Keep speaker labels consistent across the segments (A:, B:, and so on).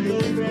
A: Your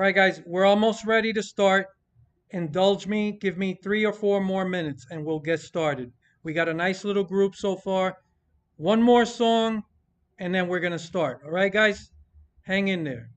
A: right, guys, we're almost ready to start. Indulge me, give me 3 or 4 more minutes, and we'll get started. We got a nice little group so far. One more song, and then we're going to start. All right, guys? Hang in there.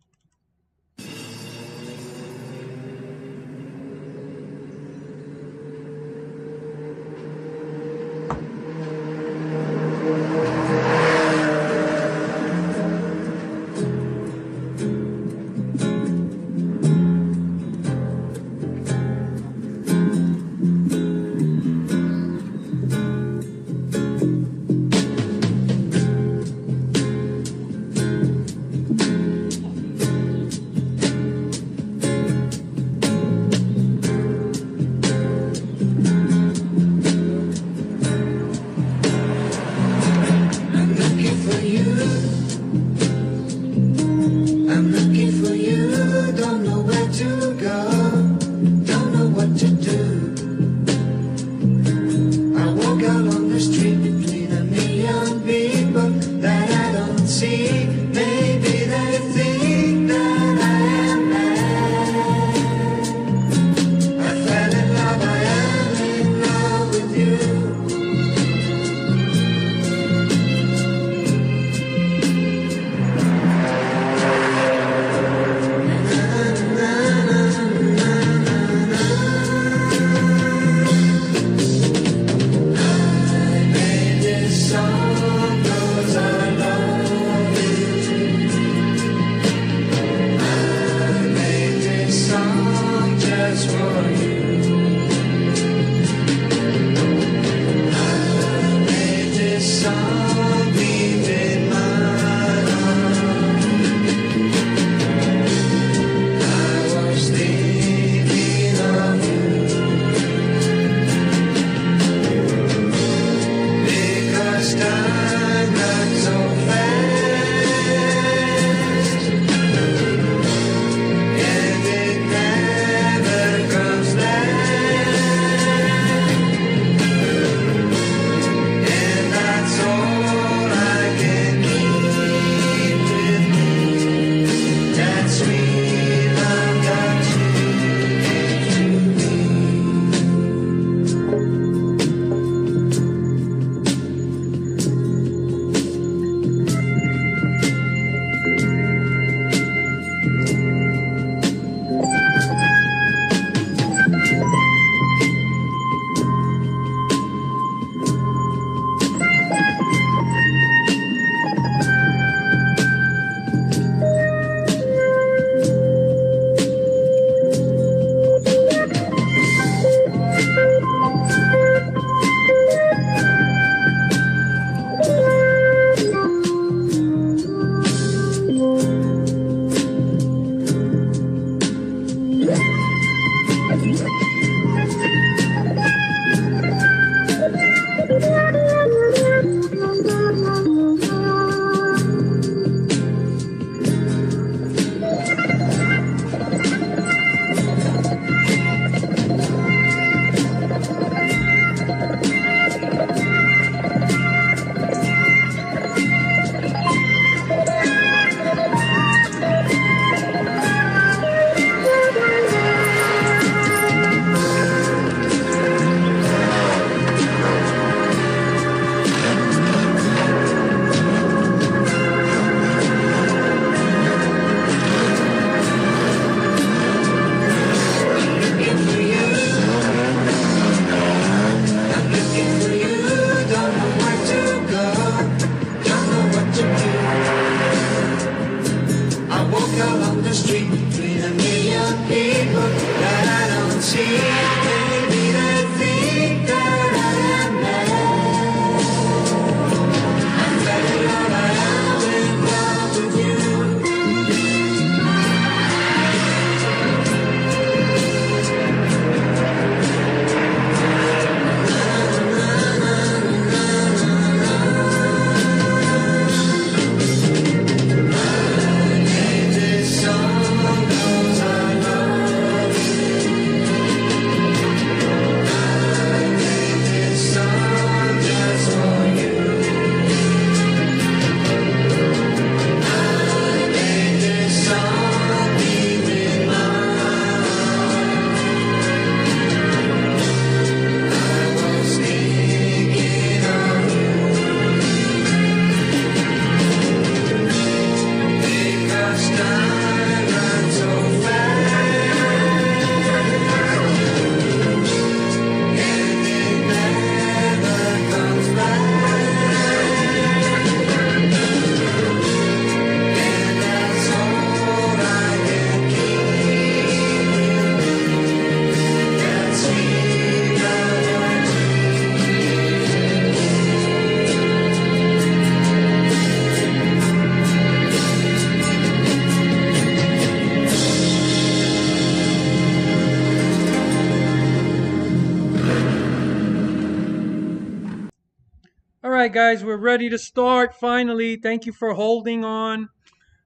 A: right, guys, we're ready to start finally. Thank you for holding on.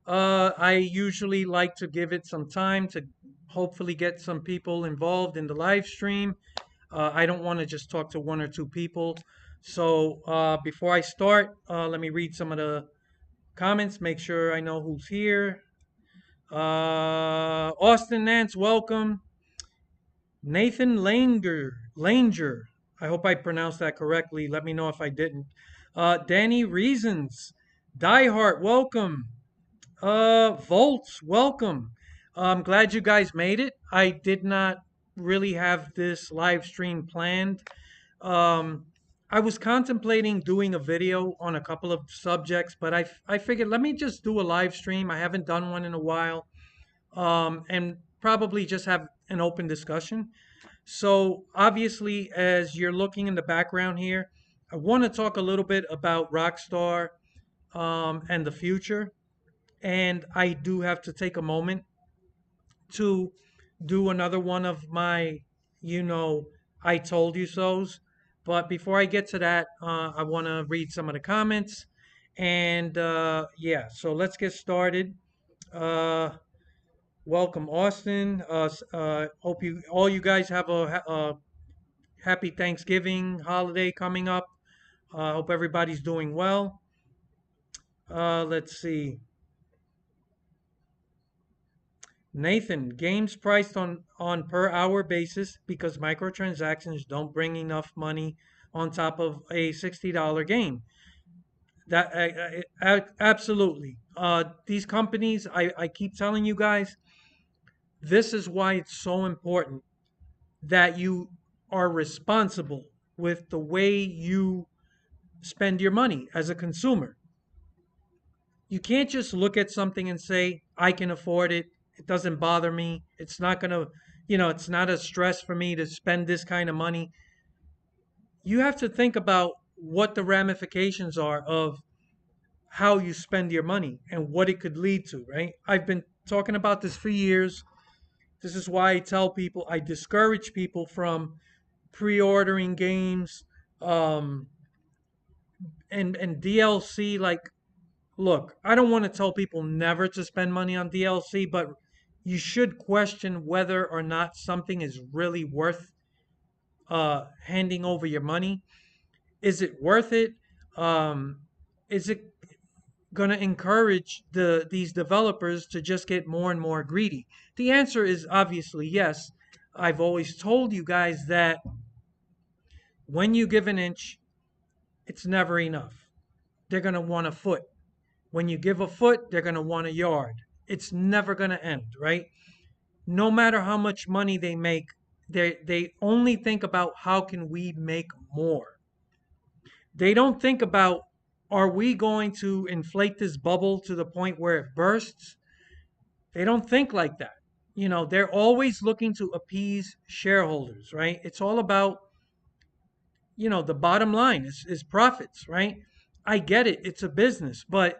A: I usually like to give it some time to hopefully get some people involved in the live stream. I don't want to just talk to one or two people. So before I start, let me read some of the comments, make sure I know who's here. Austin Nance, welcome. Nathan Langer. I hope I pronounced that correctly. Let me know if I didn't. Danny Reasons. Diehard, welcome. Volts, welcome. I'm glad you guys made it. I did not really have this live stream planned. Um, I was contemplating doing a video on a couple of subjects, but I figured let me just do a live stream. I haven't done one in a while, and probably just have an open discussion. So, obviously, as you're looking in the background here, I want to talk a little bit about Rockstar and the future. And I do have to take a moment to do another one of my, you know, I told you so's. But before I get to that, I want to read some of the comments. And yeah, so let's get started. Uh, Welcome, Austin. Hope you all you guys have a happy Thanksgiving holiday coming up. Hope everybody's doing well. Let's see. Nathan, games priced on per hour basis because microtransactions don't bring enough money on top of a $60 game. That absolutely. These companies, I keep telling you guys, this is why it's so important that you are responsible with the way you spend your money as a consumer. You can't just look at something and say, I can afford it. It doesn't bother me. It's not going to, it's not a stress for me to spend this kind of money. You have to think about what the ramifications are of how you spend your money and what it could lead to, right? I've been talking about this for years. This is why I tell people, I discourage people from pre-ordering games um, and DLC. Like, look, I don't want to tell people never to spend money on DLC, but you should question whether or not something is really worth handing over your money. Is it worth it? Um, is it going to encourage these developers to just get more and more greedy? The answer is obviously yes. I've always told you guys that when you give an inch, it's never enough. They're going to want a foot. When you give a foot, they're going to want a yard. It's never going to end, right? No matter how much money they make, they only think about how can we make more. They don't think about are we going to inflate this bubble to the point where it bursts? They don't think like that. They're always looking to appease shareholders, right? It's all about, the bottom line is profits, right? I get it. It's a business, but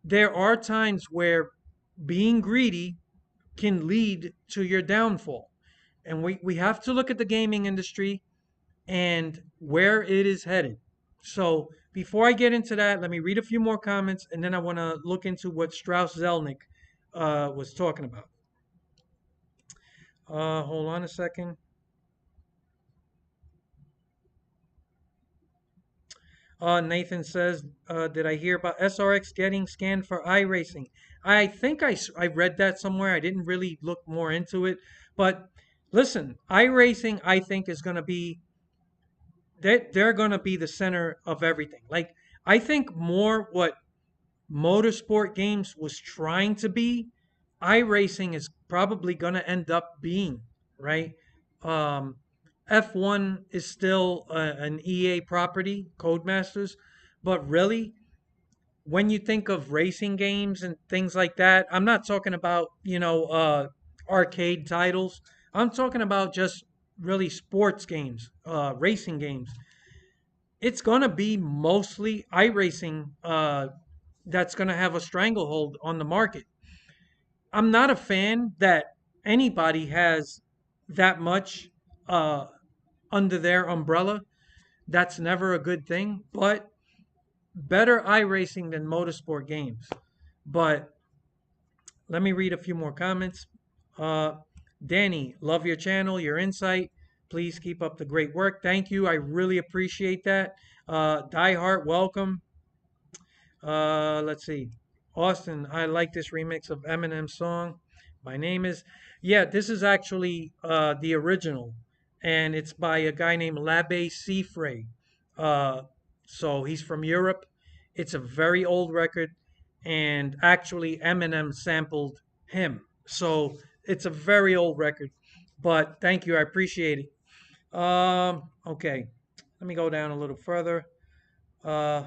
A: there are times where being greedy can lead to your downfall. And we have to look at the gaming industry and where it is headed. So before I get into that, let me read a few more comments and then I want to look into what Strauss Zelnick was talking about. Hold on a second. Nathan says, did I hear about SRX getting scanned for iRacing? I think I read that somewhere. I didn't really look more into it. But listen, iRacing, I think, is going to be, they're going to be the center of everything. Like, I think more what motorsport games was trying to be, iRacing is probably going to end up being, right? Um, F1 is still an EA property, Codemasters, but really, when you think of racing games and things like that, I'm not talking about, arcade titles. I'm talking about just really sports games, racing games. It's going to be mostly iRacing that's going to have a stranglehold on the market. I'm not a fan that anybody has that much uh, under their umbrella. That's never a good thing, but better iRacing than motorsport games. But let me read a few more comments. Uh, Danny, love your channel, your insight. Please keep up the great work. Thank you. I really appreciate that. Die Hard, welcome. Let's see. Austin, I like this remix of Eminem's song. My name is. Yeah, this is actually the original, and it's by a guy named Labe Cifre. Uh, so he's from Europe. It's a very old record, and actually Eminem sampled him. So it's a very old record. But thank you, I appreciate it. Okay, let me go down a little further. Uh,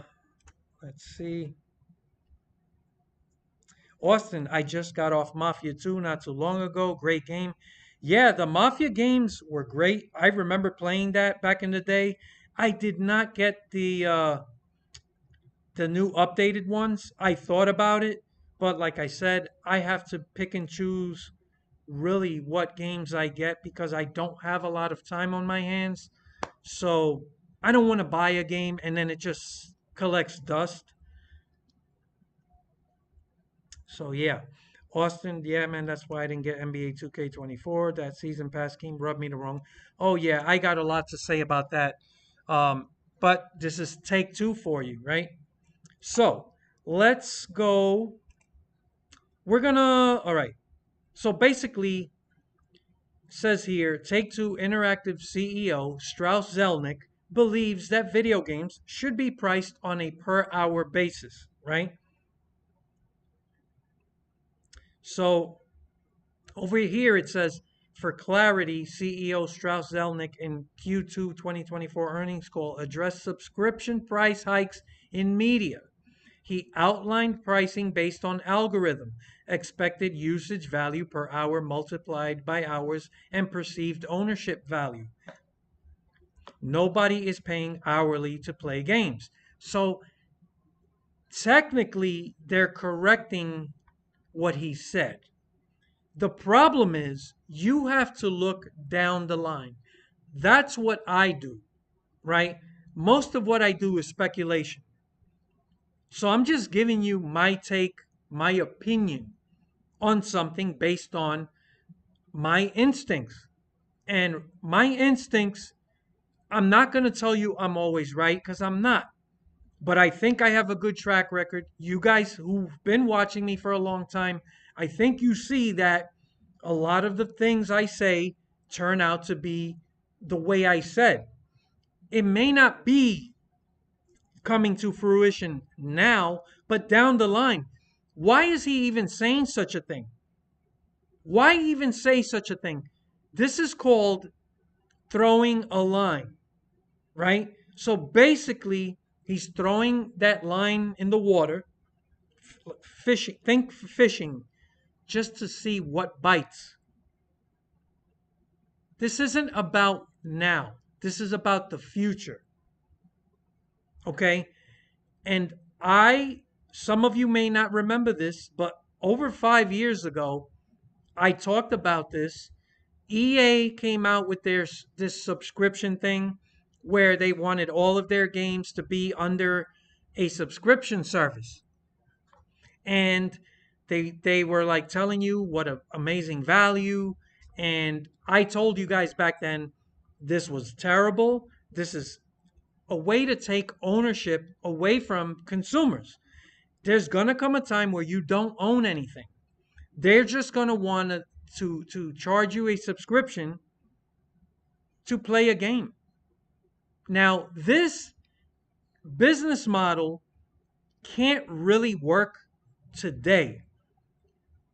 A: let's see. Austin, I just got off Mafia 2 not too long ago. Great game. Yeah, the Mafia games were great. I remember playing that back in the day. I did not get the new updated ones. I thought about it, but like I said, I have to pick and choose really what games I get because I don't have a lot of time on my hands. So I don't want to buy a game and then it just collects dust. So yeah, Austin, yeah, man, that's why I didn't get NBA 2K24. That season pass scheme rubbed me the wrong. Oh yeah, I got a lot to say about that. Um, but this is take two for you, right? So let's go. We're gonna. All right. So basically, says here, Take Two Interactive CEO Strauss Zelnick believes that video games should be priced on a per hour basis, right? So over here it says, for clarity, CEO Strauss Zelnick in Q2 2024 earnings call addressed subscription price hikes in media. He outlined pricing based on algorithm, expected usage value per hour multiplied by hours, and perceived ownership value. Nobody is paying hourly to play games. So technically, they're correcting what he said. The problem is you have to look down the line. That's what I do, right? Most of what I do is speculation. So I'm just giving you my take, my opinion on something based on my instincts. And my instincts, I'm not going to tell you I'm always right because I'm not. But I think I have a good track record. You guys who've been watching me for a long time, I think you see that a lot of the things I say turn out to be the way I said. It may not be coming to fruition now, but down the line. Why is he even saying such a thing? Why even say such a thing? This is called throwing a line, right? So basically, he's throwing that line in the water, fishing, think fishing, just to see what bites. This isn't about now. This is about the future. Okay? And some of you may not remember this, but over 5 years ago, I talked about this. EA came out with this subscription thing where they wanted all of their games to be under a subscription service. And they were like telling you what an amazing value. And I told you guys back then this was terrible. This is a way to take ownership away from consumers. There's gonna come a time where you don't own anything. They're just gonna want to charge you a subscription to play a game. Now, this business model can't really work today.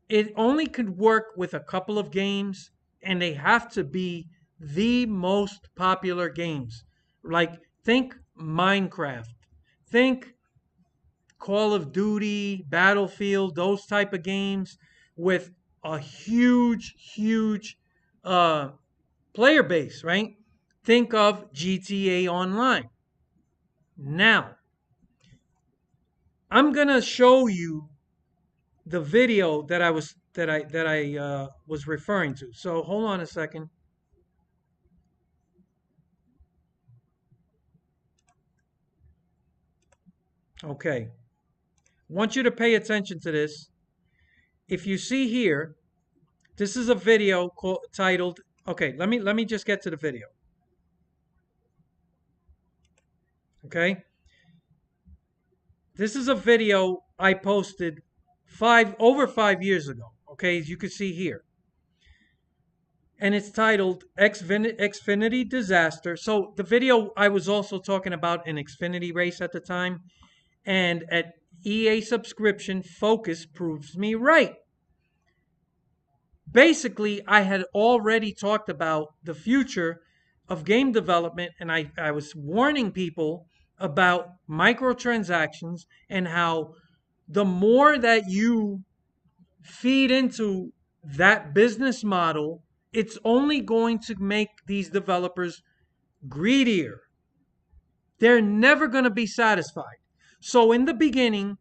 A: It only could work with a couple of games, and they have to be the most popular games. Like, think Minecraft, think Call of Duty, Battlefield, those type of games with a huge uh, player base, right? Think of GTA Online. Now, I'm gonna show you the video that I was referring to. So hold on a second. Okay. Want you to pay attention to this. If you see here, this is a video titled, okay, let me just get to the video. Okay? This is a video I posted over 5 years ago. Okay, as you can see here. And it's titled Xfinity Disaster. So the video, I was also talking about an Xfinity race at the time. And at EA subscription, focus proves me right. Basically, I had already talked about the future of game development, and I was warning people about microtransactions and how the more that you feed into that business model, it's only going to make these developers greedier. They're never going to be satisfied. So, in the beginning,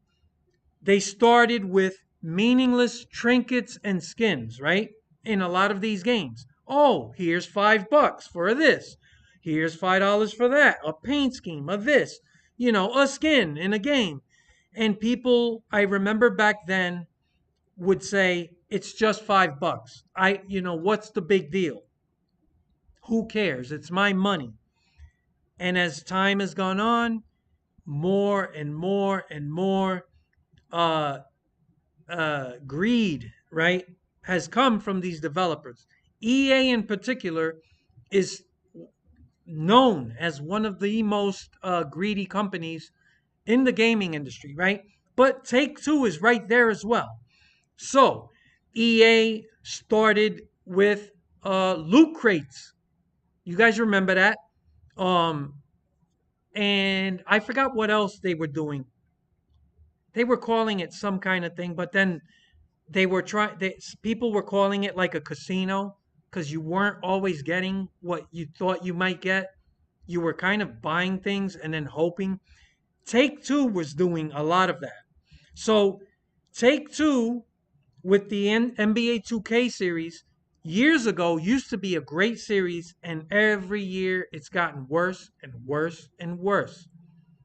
A: they started with meaningless trinkets and skins, right? In a lot of these games. Oh, here's $5 for this. Here's $5 for that. A paint scheme of this. A skin in a game. And people, I remember back then, would say, it's just $5. What's the big deal? Who cares? It's my money. And as time has gone on, more and more and more uh, greed, right, has come from these developers. EA in particular is known as one of the most greedy companies in the gaming industry, right? But Take-Two is right there as well. So EA started with loot crates. You guys remember that? Um, and I forgot what else they were doing. They were calling it some kind of thing, but then people were calling it like a casino because you weren't always getting what you thought you might get. You were kind of buying things and then hoping. Take-Two was doing a lot of that. So Take-Two with the NBA 2K series years ago used to be a great series, and every year it's gotten worse and worse and worse.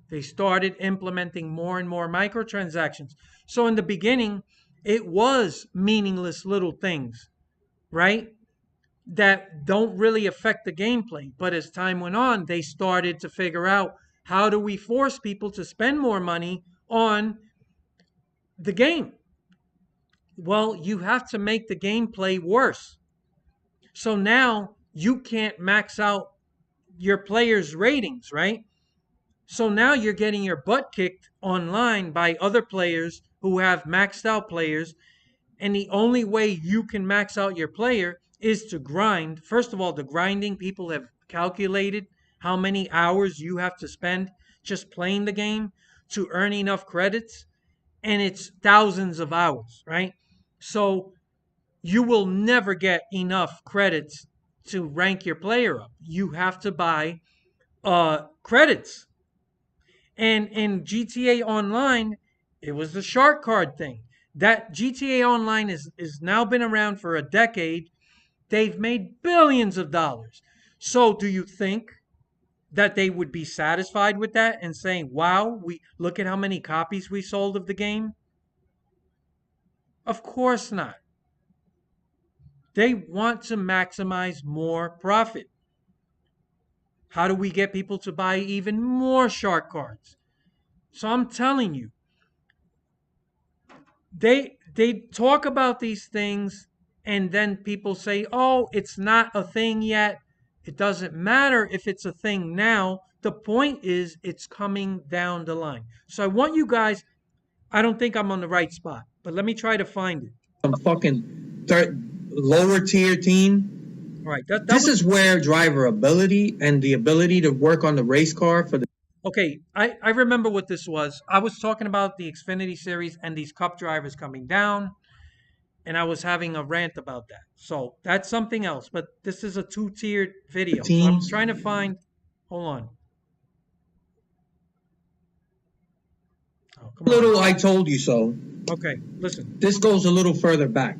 A: They started implementing more and more microtransactions. So in the beginning, it was meaningless little things, right? That don't really affect the gameplay. But as time went on, they started to figure out, how do we force people to spend more money on the game? Well, you have to make the gameplay worse. So now you can't max out your players' ratings, right? So now you're getting your butt kicked online by other players who have maxed out players. And the only way you can max out your player is to grind. First of all, the grinding, people have calculated how many hours you have to spend just playing the game to earn enough credits. And it's thousands of hours, right? So you will never get enough credits to rank your player up. You have to buy credits. And in GTA Online, it was the shark card thing. That GTA Online is now been around for a decade. They've made billions of dollars. So do you think that they would be satisfied with that and saying, "Wow, we look at how many copies we sold of the game"? Of course not. They want to maximize more profit. How do we get people to buy even more shark cards? So I'm telling you, they talk about these things, and then people say, "Oh, it's not a thing yet." It doesn't matter if it's a thing now. The point is, it's coming down the line. So I want you guys, I don't think I'm on the right spot, but let me try to find it.
B: Some fucking lower tier team.
A: All right,
B: this is where driver ability and the ability to work on the race car for the.
A: Okay, I remember what this was. I was talking about the Xfinity series and these cup drivers coming down, and I was having a rant about that. So that's something else, but this is a two-tiered video. So I'm trying to find, hold on.
B: Oh, little I told you so.
A: Okay, listen.
B: This goes a little further back.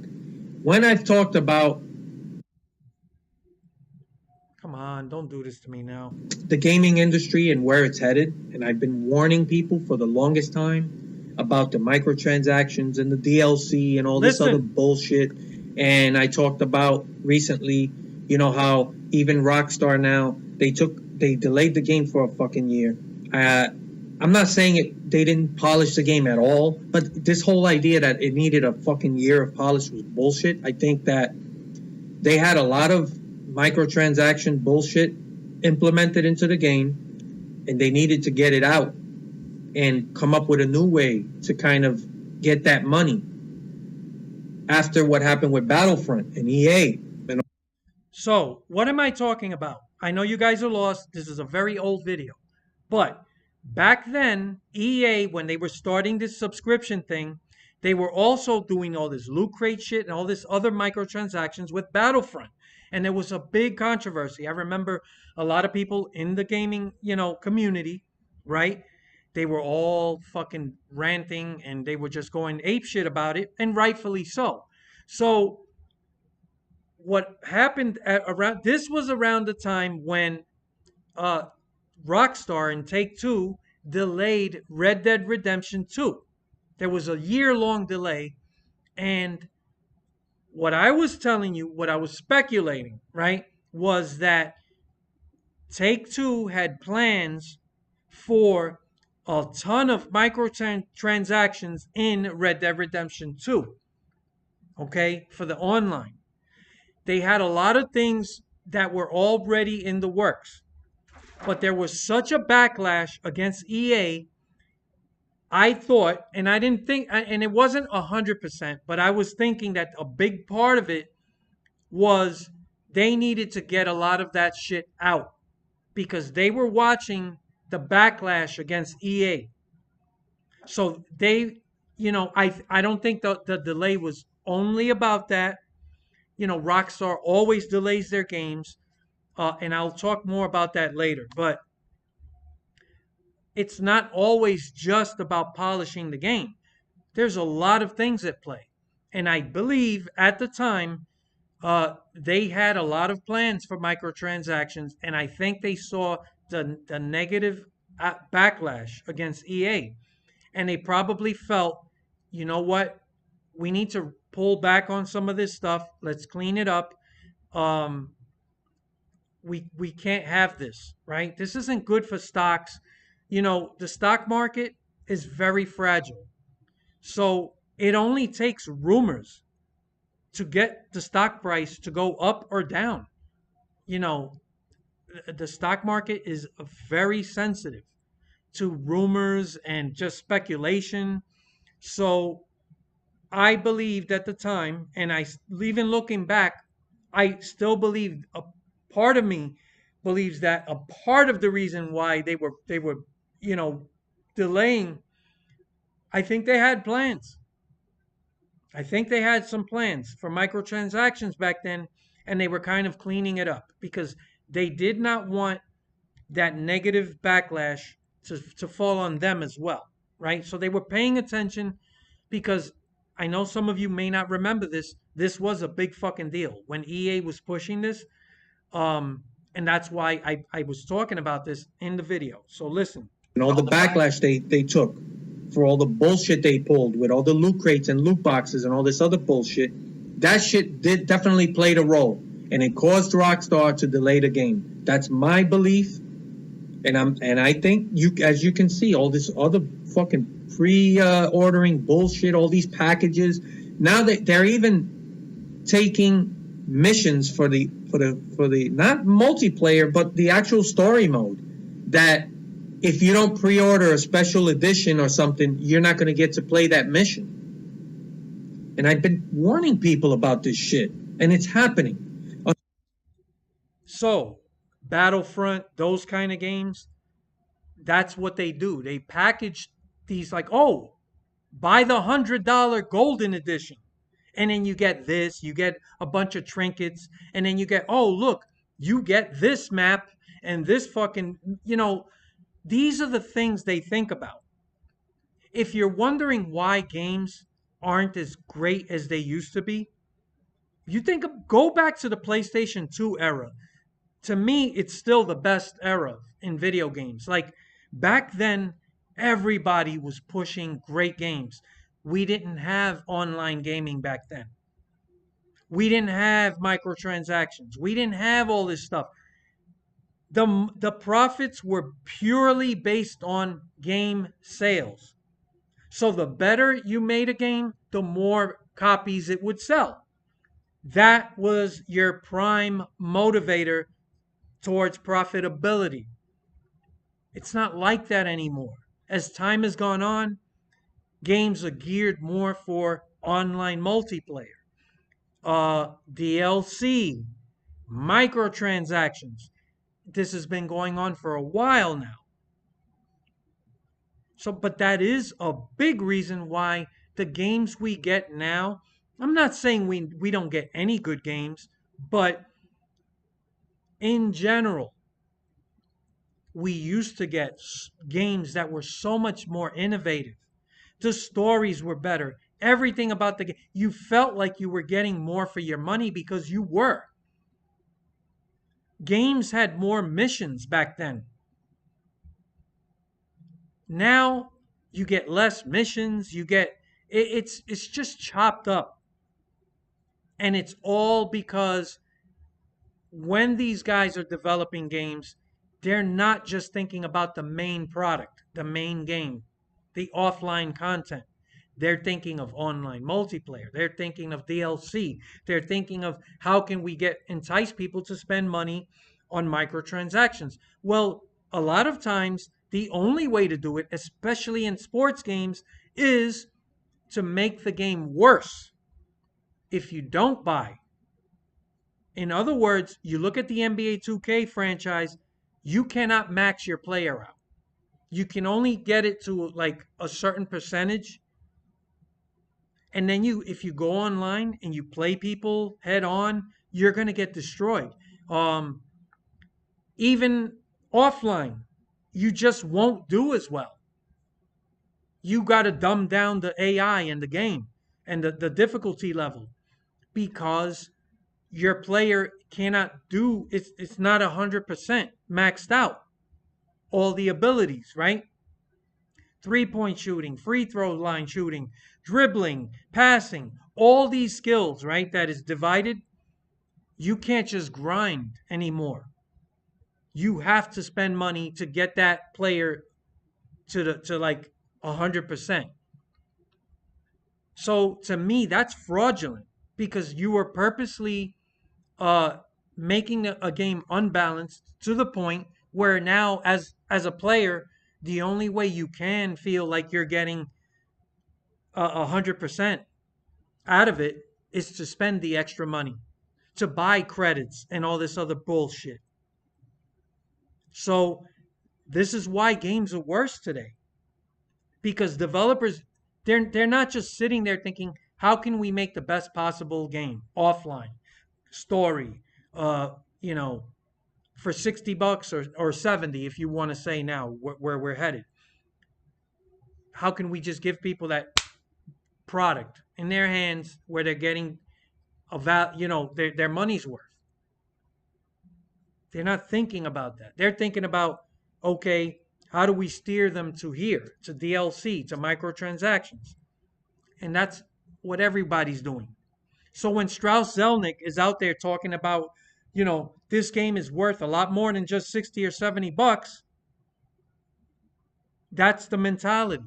B: When I've talked about.
A: Come on. on, don't do this to me now.
B: the gaming industry and where it's headed. And I've been warning people for the longest time about the microtransactions and the DLC and all this other
A: Listen,
B: bullshit. And I talked about recently, how even Rockstar now they delayed the game for a fucking year. I'm not saying they didn't polish the game at all, but this whole idea that it needed a fucking year of polish was bullshit. I think that they had a lot of microtransaction bullshit implemented into the game, and they needed to get it out and come up with a new way to kind of get that money after what happened with Battlefront and EA. And
A: so what am I talking about? I know you guys are lost. This is a very old video. But back then, EA, when they were starting this subscription thing, they were also doing all this loot crate shit and all this other microtransactions with Battlefront. And there was a big controversy. I remember a lot of people in the gaming, community, right? They were all fucking ranting and they were just going ape shit about it, and rightfully so. So what happened at around this was around the time when uh Rockstar and Take Two delayed Red Dead Redemption 2. There was a year long delay. And what I was telling you, what I was speculating, right, was that Take Two had plans for a ton of microtransactions in Red Dead Redemption 2, okay, for the online. They had a lot of things that were already in the works, but there was such a backlash against EA. I thought, and I didn't think, and it wasn't 100%, but I was thinking that a big part of it was they needed to get a lot of that shit out because they were watching the backlash against EA. So I don't think the delay was only about that. Rockstar always delays their games, and I'll talk more about that later. But it's not always just about polishing the game. There's a lot of things at play. And I believe at the time, they had a lot of plans for microtransactions, and I think they saw the negative backlash against EA. And they probably felt, you know what, we need to pull back on some of this stuff. Let's clean it up. Um, we can't have this, right? This isn't good for stocks. The stock market is very fragile. So it only takes rumors to get the stock price to go up or down. You know, the stock market is very sensitive to rumors and just speculation. So I believed at the time, and even looking back, I still believe a part of me believes that a part of the reason why they were you know delaying. I think they had plans. I think they had some plans for microtransactions back then, and they were kind of cleaning it up because they did not want that negative backlash to fall on them as well, right? So they were paying attention because I know some of you may not remember this. This was a big fucking deal when EA was pushing this. And that's why I was talking about this in the video. So listen.
B: all the backlash they took for all the bullshit they pulled with all the loot crates and loot boxes and all this other bullshit, that shit did definitely played a role, and it caused Rockstar to delay the game. That's my belief, and I think as you can see, all this other fucking pre-ordering bullshit, all these packages. Now that they're even taking missions for the not multiplayer but the actual story mode, that if you don't pre-order a special edition or something, you're not going to get to play that mission. And I've been warning people about this shit, and it's happening.
A: So Battlefront, those kind of games, that's what they do. They package these like, oh, buy the $100 golden edition. And then you get this, you get a bunch of trinkets, and then you get, oh, look, you get this map and this fucking, these are the things they think about. If you're wondering why games aren't as great as they used to be, go back to the PlayStation 2 era. To me, it's still the best era in video games. Like back then, everybody was pushing great games. We didn't have online gaming back then. We didn't have microtransactions. We didn't have all this stuff. The profits were purely based on game sales. So the better you made a game, the more copies it would sell. That was your prime motivator towards profitability. It's not like that anymore. As time has gone on, games are geared more for online multiplayer, DLC, microtransactions. This has been going on for a while now. So, but that is a big reason why the games we get now, I'm not saying we don't get any good games, but in general, we used to get games that were so much more innovative. The stories were better. Everything about the game, you felt like you were getting more for your money because you were. Games had more missions back then. Now you get less missions. It's just chopped up, and it's all because when these guys are developing games, they're not just thinking about the main product, the main game, the offline content. They're thinking of online multiplayer. They're thinking of DLC. They're thinking of how can we get entice people to spend money on microtransactions. Well, a lot of times the only way to do it, especially in sports games, is to make the game worse if you don't buy. In other words, you look at the NBA 2K franchise, you cannot max your player out. You can only get it to like a certain percentage. And then if you go online and you play people head on, you're going to get destroyed. Um, Even offline, you just won't do as well. You got to dumb down the AI in the game and the difficulty level because your player cannot do it's not 100% maxed out all the abilities, right? 3-point shooting, free throw line shooting, dribbling, passing, all these skills, right? That is divided. You can't just grind anymore. You have to spend money to get that player to like 100%. So to me, that's fraudulent because you are purposely uh, making a game unbalanced to the point where now, as a player, the only way you can feel like you're getting 100% out of it is to spend the extra money to buy credits and all this other bullshit. So this is why games are worse today because developers they're not just sitting there thinking how can we make the best possible game offline story uh you know for 60 bucks or 70 if you want to say now where we're headed. How can we just give people that product in their hands where they're getting their money's worth? They're not thinking about that. They're thinking about, okay, how do we steer them to here, to DLC, to microtransactions? And that's what everybody's doing. So when Strauss Zelnick is out there talking about, this game is worth a lot more than just 60 or 70 bucks, that's the mentality.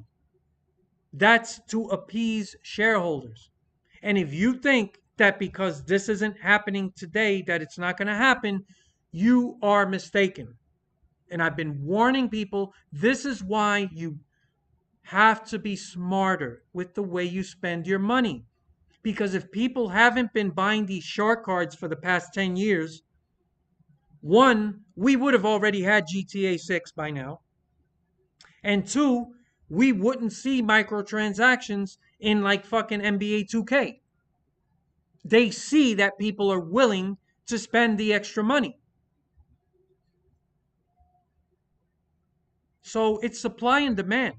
A: That's to appease shareholders. And if you think that because this isn't happening today, that it's not going to happen, you are mistaken. And I've been warning people this is why you have to be smarter with the way you spend your money. Because if people haven't been buying these shark cards for the past 10 years, one, we would have already had GTA 6 by now. And two, we wouldn't see microtransactions in like fucking NBA 2K. They see that people are willing to spend the extra money. So it's supply and demand.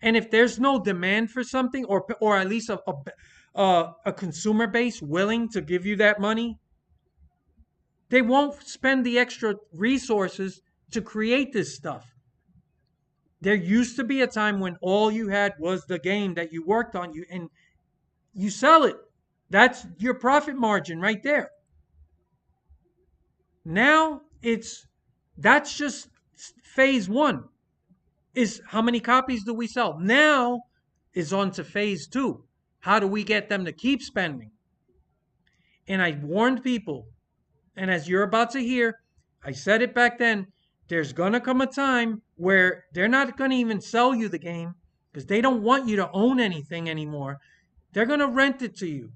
A: And if there's no demand for something, or at least a consumer base willing to give you that money, They won't spend the extra resources to create this stuff. There used to be a time when all you had was the game that you worked on, and you sell it. That's your profit margin right there. Now that's just phase one, is how many copies do we sell? Now is on to phase two. How do we get them to keep spending? And I warned people, and as you're about to hear, I said it back then, there's going to come a time where they're not going to even sell you the game because they don't want you to own anything anymore. They're going to rent it to you.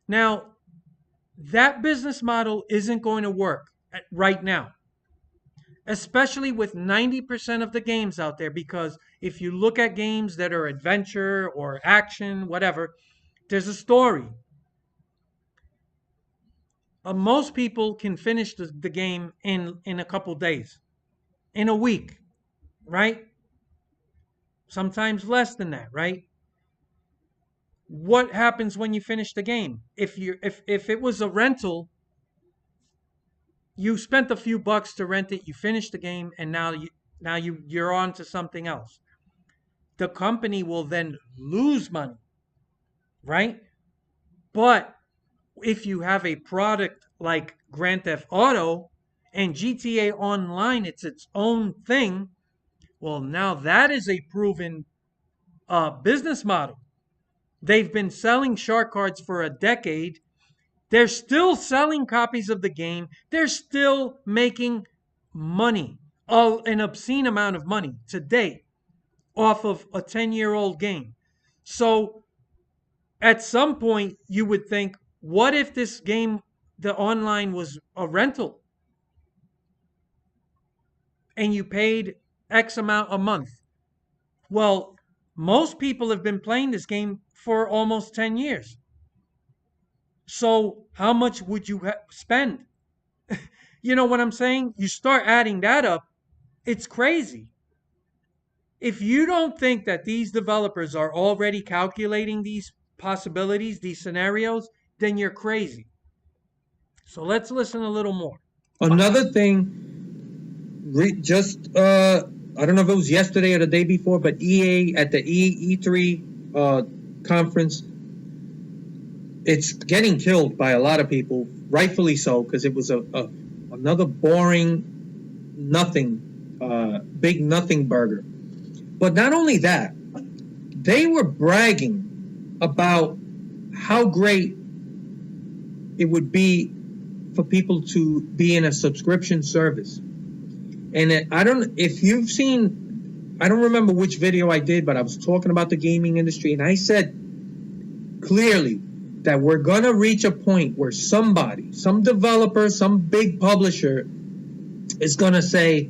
A: Now, that business model isn't going to work right now, especially with 90% of the games out there, because if you look at games that are adventure or action, whatever, there's a story. Most people can finish the game in a couple days, in a week, right? Sometimes less than that, right? What happens when you finish the game? If it was a rental, you spent a few bucks to rent it, you finished the game, and you're on to something else. The company will then lose money, right? But if you have a product like Grand Theft Auto and GTA Online, it's its own thing. Well, now that is a proven business model. They've been selling shark cards for a decade. They're still selling copies of the game. They're still making money, an obscene amount of money today off of a 10-year-old game. So at some point, you would think, what if this game, the online, was a rental and you paid X amount a month? Well, most people have been playing this game for almost 10 years. So how much would you spend? You know what I'm saying? You start adding that up, it's crazy. If you don't think that these developers are already calculating these possibilities, these scenarios, then you're crazy. So let's listen a little more.
B: Another thing, I don't know if it was yesterday or the day before, but EA at the E3 conference, it's getting killed by a lot of people, rightfully so, because it was another boring big nothing burger. But not only that, they were bragging about how great it would be for people to be in a subscription service. And I don't remember which video I did, but I was talking about the gaming industry, and I said clearly that we're going to reach a point where some developer, some big publisher is going to say,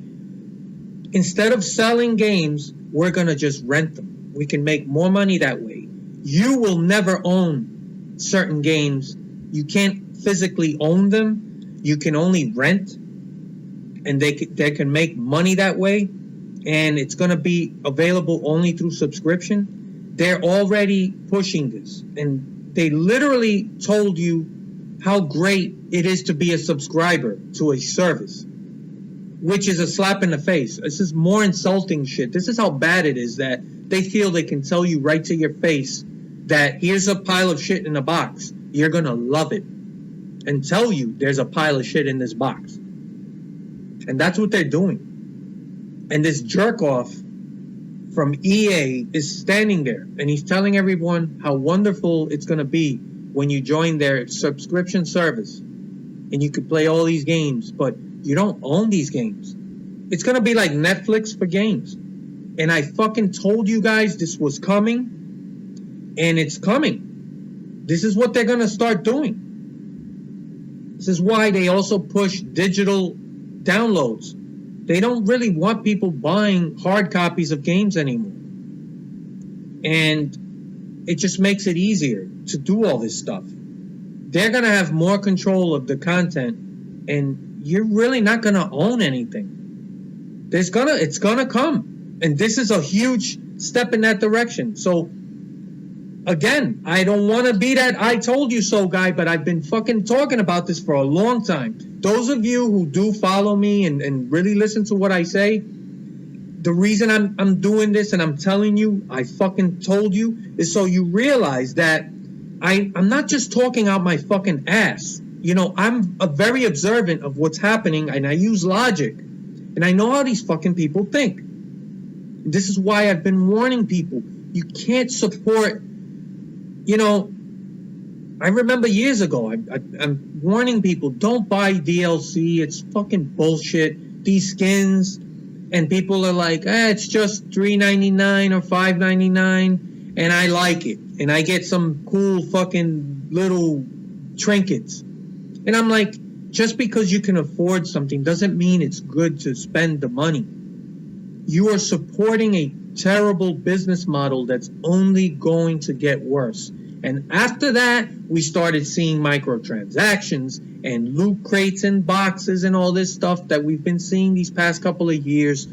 B: instead of selling games, we're going to just rent them. We can make more money that way. You will never own certain games. You can't physically own them. You can only rent, and they can make money that way. And it's going to be available only through subscription. They're already pushing this, and they literally told you how great it is to be a subscriber to a service, which is a slap in the face. This is more insulting shit. This is how bad it is that they feel they can tell you right to your face that here's a pile of shit in a box. You're going to love it. And tell you there's a pile of shit in this box. And that's what they're doing. And this jerk off from EA is standing there, and he's telling everyone how wonderful it's going to be when you join their subscription service and you could play all these games, but you don't own these games. It's going to be like Netflix for games. And I fucking told you guys this was coming, and it's coming. This is what they're going to start doing. This is why they also push digital downloads. They don't really want people buying hard copies of games anymore. And it just makes it easier to do all this stuff. They're going to have more control of the content, and you're really not going to own anything. It's going to come. And this is a huge step in that direction. So again, I don't want to be that I told you so guy, but I've been fucking talking about this for a long time. Those of you who do follow me and really listen to what I say, the reason I'm doing this and I'm telling you, I fucking told you, is so you realize that I'm not just talking out my fucking ass. You know, I'm very observant of what's happening and I use logic. And I know how these fucking people think. This is why I've been warning people. You can't support, you know, I remember years ago, I'm warning people, don't buy DLC. It's fucking bullshit. These skins, and people are like, it's just $3.99 or $5.99, and I like it, and I get some cool fucking little trinkets, and I'm like, just because you can afford something doesn't mean it's good to spend the money. You are supporting a terrible business model that's only going to get worse. And after that, we started seeing microtransactions and loot crates and boxes and all this stuff that we've been seeing these past couple of years.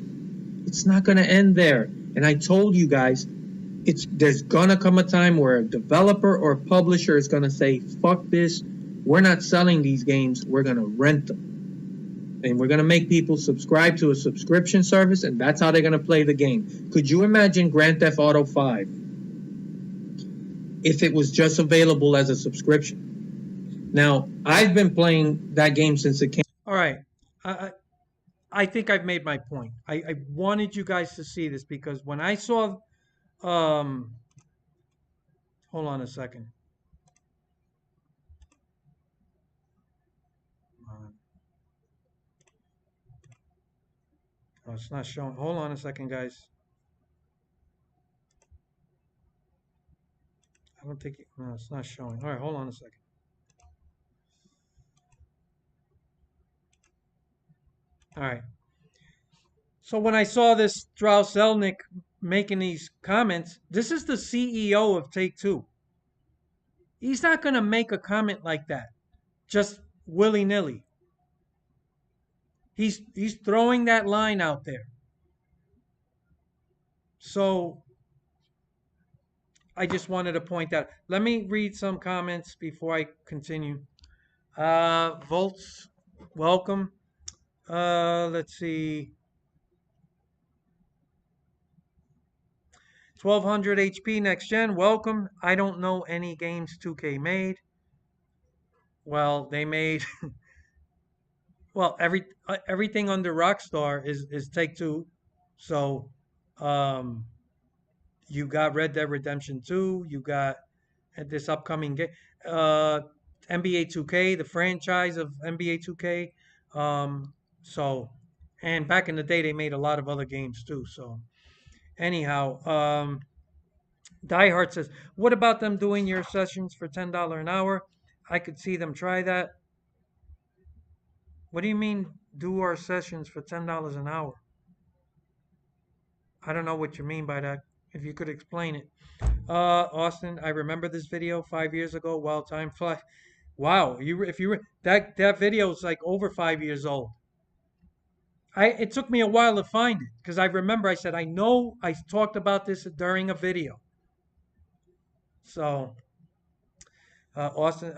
B: It's not going to end there. And I told you guys, there's going to come a time where a developer or a publisher is going to say, fuck this. We're not selling these games. We're going to rent them. And we're going to make people subscribe to a subscription service, and that's how they're going to play the game. Could you imagine Grand Theft Auto 5 if it was just available as a subscription? Now, I've been playing that game since it came.
A: All right. I think I've made my point. I wanted you guys to see this because when I saw, hold on a second. Oh, it's not showing. Hold on a second, guys. I don't think, no, it's not showing. All right, hold on a second. All right. So when I saw this Strauss Zelnick making these comments, this is the CEO of Take Two. He's not going to make a comment like that just willy nilly. He's throwing that line out there. So I just wanted to point out. Let me read some comments before I continue. Volts, welcome. Let's see. 1200 HP next gen, welcome. I don't know any games 2K made. Well, they made well everything under Rockstar is Take Two. So um you got Red Dead Redemption 2, you got this upcoming game uh NBA 2K, the franchise of NBA 2K. So and back in the day they made a lot of other games too. So anyhow, Diehard says, what about them doing your sessions for $10 an hour? I could see them try that. What do you mean do our sessions for $10 an hour? I don't know what you mean by that. If you could explain it. Austin, I remember this video 5 years ago. Wow, time flies. Wow, if you that video is like over 5 years old. It took me a while to find it because I remember I said I know I talked about this during a video. So Austin,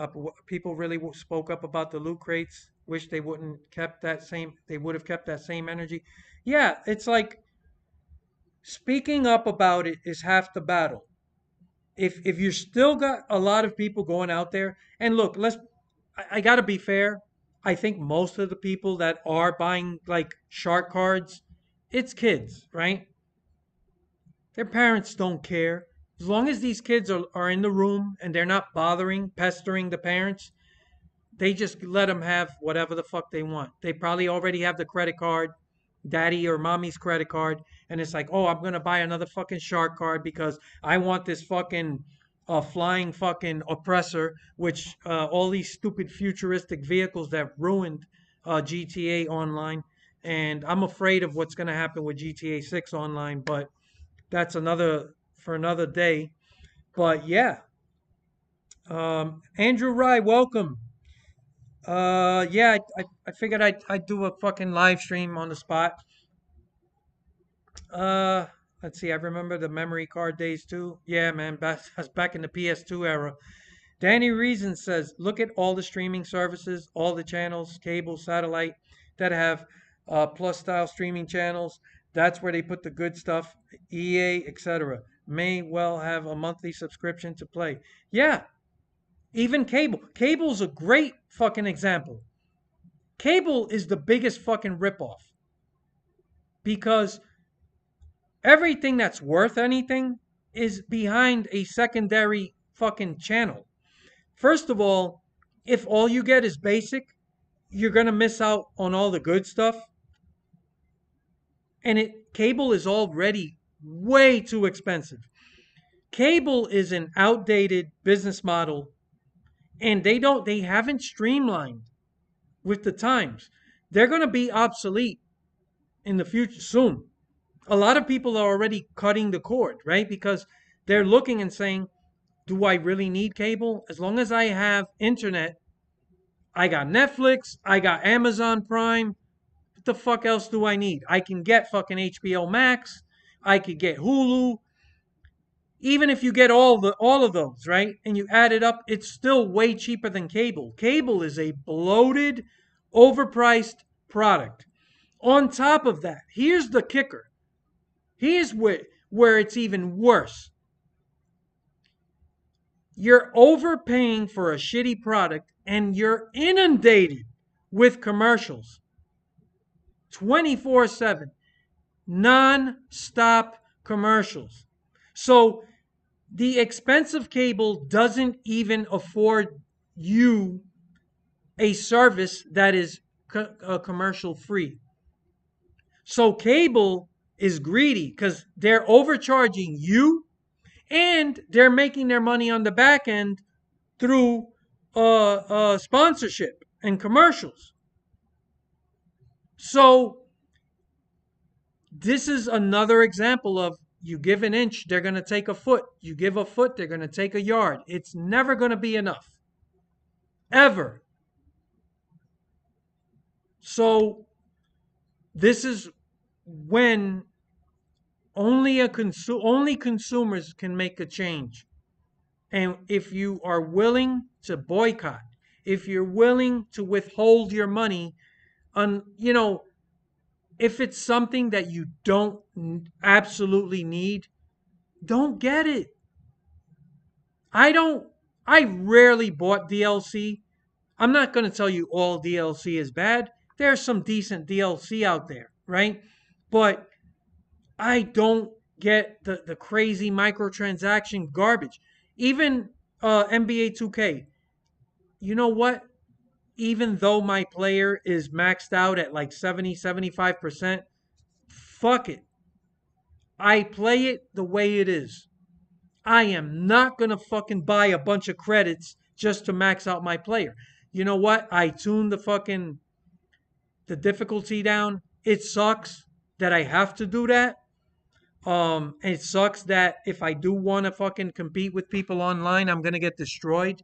A: people really spoke up about the loot crates. Wish they wouldn't kept that same. They would have kept that same energy. Yeah, it's like speaking up about it is half the battle. If you still got a lot of people going out there, and look, I got to be fair. I think most of the people that are buying like shark cards, it's kids, right? Their parents don't care. As long as these kids are in the room and they're not pestering the parents, they just let them have whatever the fuck they want. They probably already have the credit card, daddy or mommy's credit card, and it's like, oh, I'm gonna buy another fucking shark card because I want this fucking flying fucking oppressor, which all these stupid futuristic vehicles that ruined GTA Online, and I'm afraid of what's gonna happen with GTA 6 Online, but that's another day. But yeah, Andrew Rye, welcome. Yeah, I figured I'd do a fucking live stream on the spot. Uh, Let's see, I remember the memory card days too. Yeah, man, that's back in the PS2 era. Danny Reason says, look at all the streaming services, all the channels, cable, satellite, that have plus style streaming channels. That's where they put the good stuff, EA, etc. May well have a monthly subscription to play. Yeah, even cable. Cable's a great fucking example. Cable is the biggest fucking ripoff because everything that's worth anything is behind a secondary fucking channel. First of all, if all you get is basic, you're going to miss out on all the good stuff. And cable is already way too expensive. Cable is an outdated business model and they haven't streamlined with the times. They're going to be obsolete in the future soon. A lot of people are already cutting the cord, right? Because they're looking and saying, do I really need cable? As long as I have internet, I got Netflix, I got Amazon Prime. What the fuck else do I need? I can get fucking HBO Max. I could get Hulu. Even if you get all of those, right? And you add it up, it's still way cheaper than cable. Cable is a bloated, overpriced product. On top of that, here's the kicker. Here's where it's even worse. You're overpaying for a shitty product and you're inundated with commercials 24/7, non-stop commercials. So the expensive cable doesn't even afford you a service that is commercial free. So cable is greedy because they're overcharging you and they're making their money on the back end through sponsorship and commercials. So this is another example of you give an inch, they're going to take a foot. You give a foot, they're going to take a yard. It's never going to be enough. Ever. So this is when only consumers can make a change. And if you are willing to boycott, if you're willing to withhold your money on, if it's something that you don't absolutely need, don't get it. I don't, I rarely bought DLC. I'm not going to tell you all DLC is bad. There's some decent DLC out there, right? But I don't get the crazy microtransaction garbage. Even NBA 2K, you know what? Even though my player is maxed out at like 70, 75%, fuck it. I play it the way it is. I am not going to fucking buy a bunch of credits just to max out my player. You know what? I tuned the difficulty down. It sucks that I have to do that. It sucks that if I do want to fucking compete with people online, I'm going to get destroyed.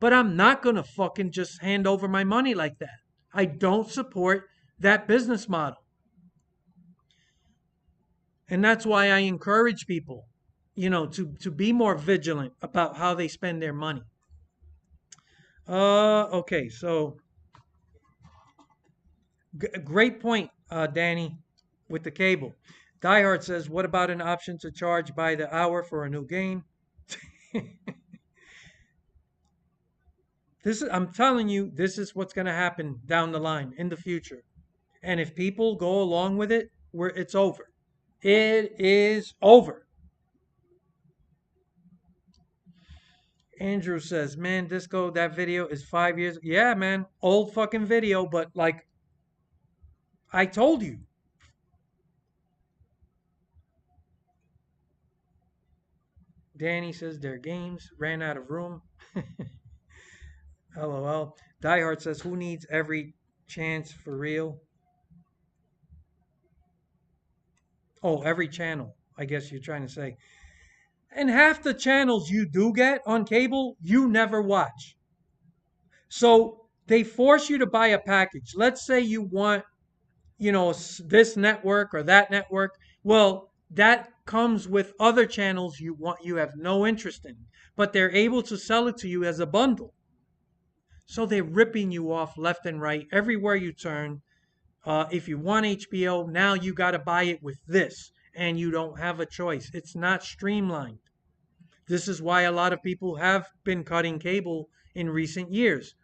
A: But I'm not going to fucking just hand over my money like that. I don't support that business model. And that's why I encourage people, to be more vigilant about how they spend their money. Okay, so great point, Danny, with the cable. Diehard says, what about an option to charge by the hour for a new game? I'm telling you, this is what's going to happen down the line in the future. And if people go along with it, it's over. It is over. Andrew says, man, Disco, that video is 5 years. Yeah, man, old fucking video, but like I told you. Danny says their games ran out of room. LOL. Diehard says, who needs every chance for real? Oh, every channel, I guess you're trying to say. And half the channels you do get on cable, you never watch. So they force you to buy a package. Let's say you want, this network or that network. Well, that comes with other channels you have no interest in, but they're able to sell it to you as a bundle. So they're ripping you off left and right everywhere you turn. If you want HBO, now you got to buy it with this, and you don't have a choice. It's not streamlined. This is why a lot of people have been cutting cable in recent years.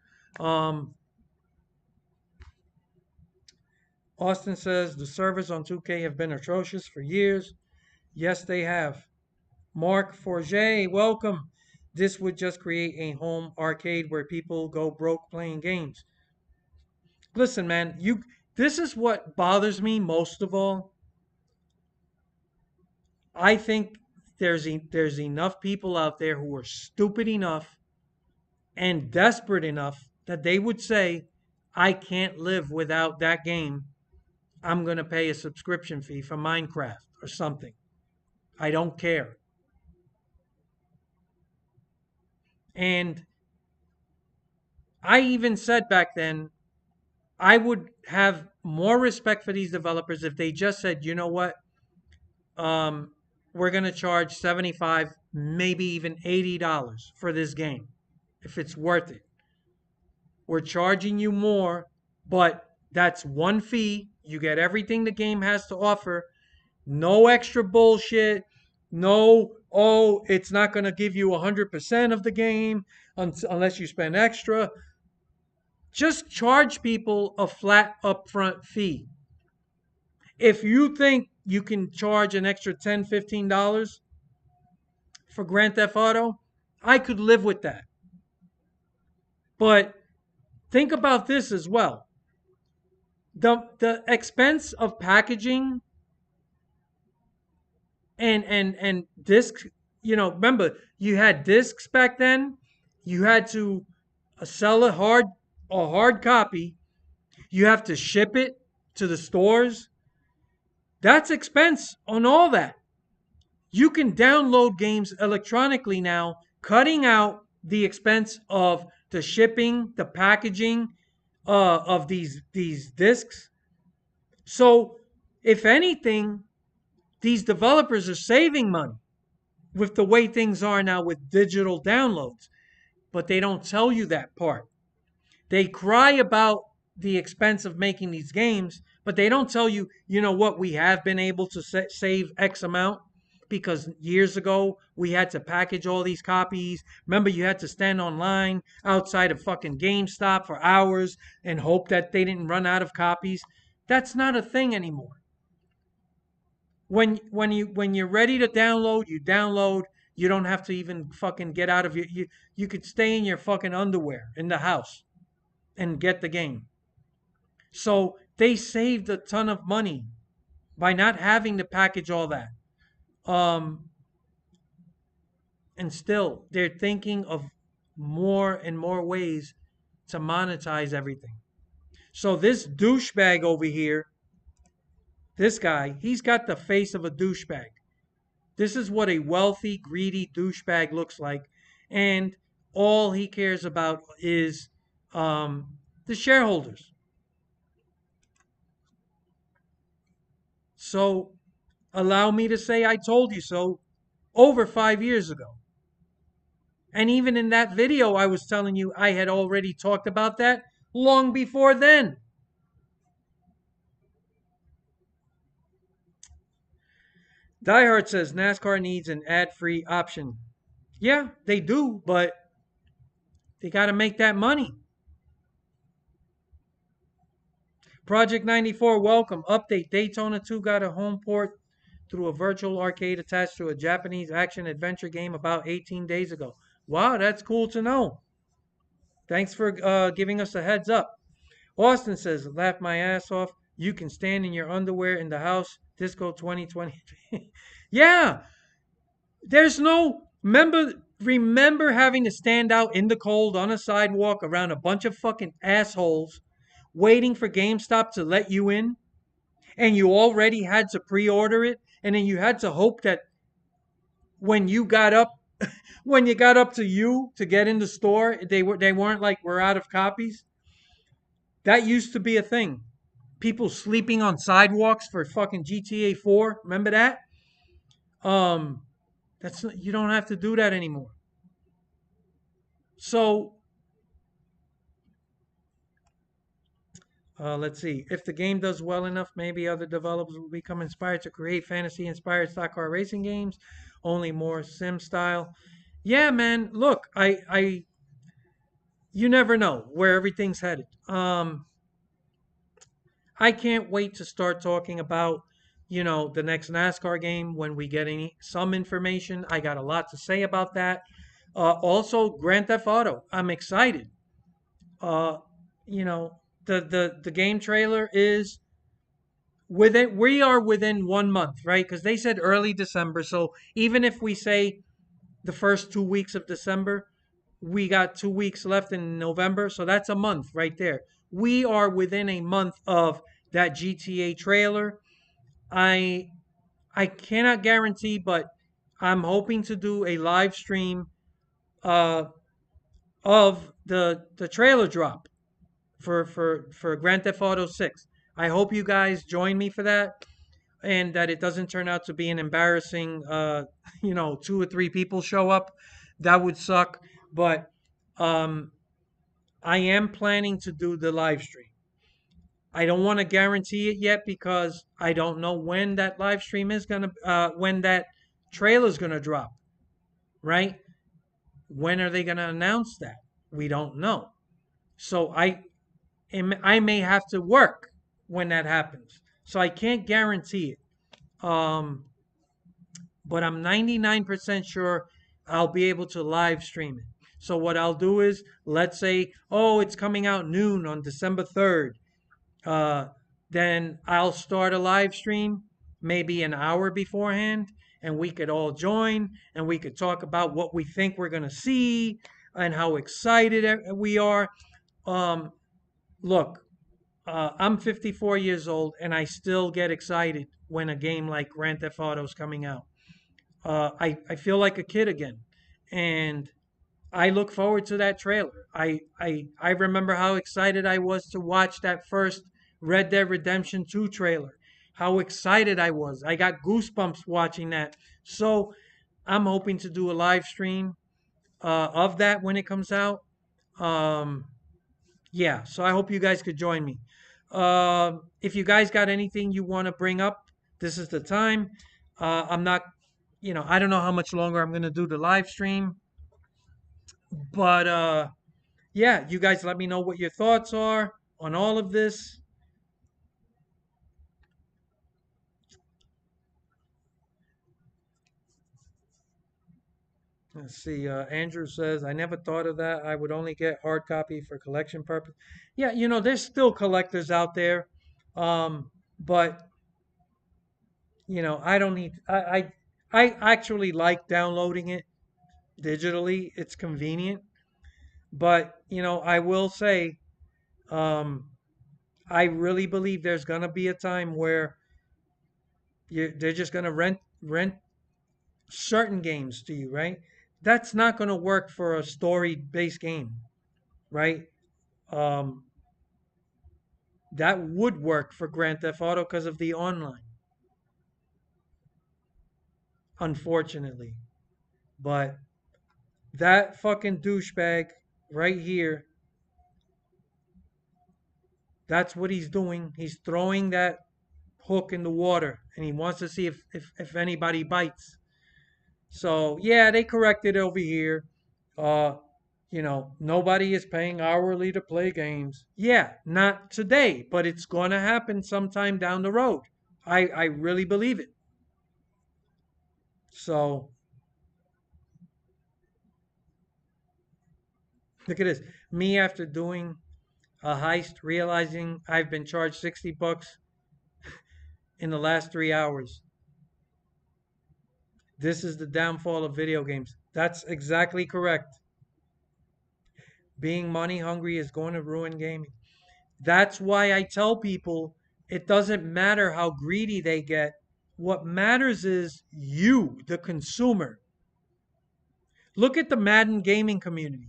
A: Um, Austin says the servers on 2K have been atrocious for years. Yes, they have. Mark Forget, welcome. This would just create a home arcade where people go broke playing games. Listen, man, this is what bothers me most of all. I think there's enough people out there who are stupid enough and desperate enough that they would say, I can't live without that game. I'm going to pay a subscription fee for Minecraft or something. I don't care. And I even said back then, I would have more respect for these developers if they just said, you know what, um, we're going to charge 75, maybe even $80 for this game if it's worth it. We're charging you more, but that's one fee. You get everything the game has to offer. No extra bullshit. No, oh, it's not going to give you 100% of the game unless you spend extra. Just charge people a flat upfront fee. If you think you can charge an extra $10, $15 for Grand Theft Auto, I could live with that. But think about this as well. The expense of packaging and discs, remember you had discs back then. You had to sell a hard copy. You have to ship it to the stores. That's expense on all that. You can download games electronically now, cutting out the expense of the shipping, the packaging of these discs. So, if anything, these developers are saving money with the way things are now with digital downloads, but they don't tell you that part. They cry about the expense of making these games, but they don't tell you, you know what, we have been able to save X amount because years ago we had to package all these copies. Remember, you had to stand online outside of fucking GameStop for hours and hope that they didn't run out of copies. That's not a thing anymore. When you're ready to download, you download. You don't have to even fucking get out of you could stay in your fucking underwear in the house and get the game. So they saved a ton of money by not having to package all that. Um, and still, they're thinking of more and more ways to monetize everything. So this douchebag over here, this guy, he's got the face of a douchebag. This is what a wealthy, greedy douchebag looks like. And all he cares about is the shareholders. So allow me to say I told you so over 5 years ago. And even in that video, I was telling you I had already talked about that long before then. Diehard says NASCAR needs an ad-free option. Yeah, they do, but they got to make that money. Project 94, welcome. Update, Daytona 2 got a home port through a virtual arcade attached to a Japanese action-adventure game about 18 days ago. Wow, that's cool to know. Thanks for giving us a heads up. Austin says, laugh my ass off. You can stand in your underwear in the house. Disco 2020. Yeah, there's no. Remember having to stand out in the cold on a sidewalk around a bunch of fucking assholes waiting for GameStop to let you in? And you already had to pre-order it, and then you had to hope that when you got up when you got up to you to get in the store, they weren't like we're out of copies. That used to be a thing. People sleeping on sidewalks for fucking GTA 4. Remember that? Um, you don't have to do that anymore. So let's see. If the game does well enough, maybe other developers will become inspired to create fantasy-inspired stock car racing games, only more sim style. Yeah, man. Look, you never know where everything's headed. I can't wait to start talking about, the next NASCAR game when we get some information. I got a lot to say about that. Also, Grand Theft Auto. I'm excited. Uh, you know, the game trailer is within. We are within 1 month, right? Because they said early December. So even if we say the first 2 weeks of December, we got 2 weeks left in November. So that's a month right there. We are within a month of that GTA trailer. I I cannot guarantee, but I'm hoping to do a live stream uh, of the trailer drop for Grand Theft Auto 6. I hope you guys join me for that, and that it doesn't turn out to be an embarrassing, 2 or 3 people show up. That would suck. But um, I am planning to do the live stream. I don't want to guarantee it yet because I don't know when that live stream is when that trailer is gonna drop, right? When are they gonna announce that? We don't know. So I may have to work when that happens. So I can't guarantee it. But I'm 99% sure I'll be able to live stream it. So what I'll do is, let's say, oh, it's coming out noon on December 3rd. Uh, then I'll start a live stream maybe an hour beforehand, and we could all join and we could talk about what we think we're going to see and how excited we are. Um, Look, I'm 54 years old and I still get excited when a game like Grand Theft Auto is coming out. I feel like a kid again. And I look forward to that trailer. I remember how excited I was to watch that first Red Dead Redemption 2 trailer. How excited I was. I got goosebumps watching that. So I'm hoping to do a live stream of that when it comes out. Um, yeah, so I hope you guys could join me. If you guys got anything you want to bring up, this is the time. I'm not, I don't know how much longer I'm going to do the live stream, but yeah, you guys let me know what your thoughts are on all of this. Let's see. Andrew says, I never thought of that. I would only get hard copy for collection purpose. Yeah, there's still collectors out there. But, I don't need, I actually like downloading it digitally. It's convenient. But, I will say, um, I really believe there's going to be a time where they're just going to rent certain games to you, right? That's not going to work for a story-based game, right? Um, that would work for Grand Theft Auto because of the online, unfortunately. But that fucking douchebag right here, that's what he's doing. He's throwing that hook in the water, and he wants to see if anybody bites. So yeah, they corrected over here. Uh, nobody is paying hourly to play games. Yeah, not today, but it's gonna happen sometime down the road. I really believe it. So look at this. Me after doing a heist, realizing I've been charged $60 in the last 3 hours. This is the downfall of video games. That's exactly correct. Being money hungry is going to ruin gaming. That's why I tell people it doesn't matter how greedy they get. What matters is you, the consumer. Look at the Madden gaming community.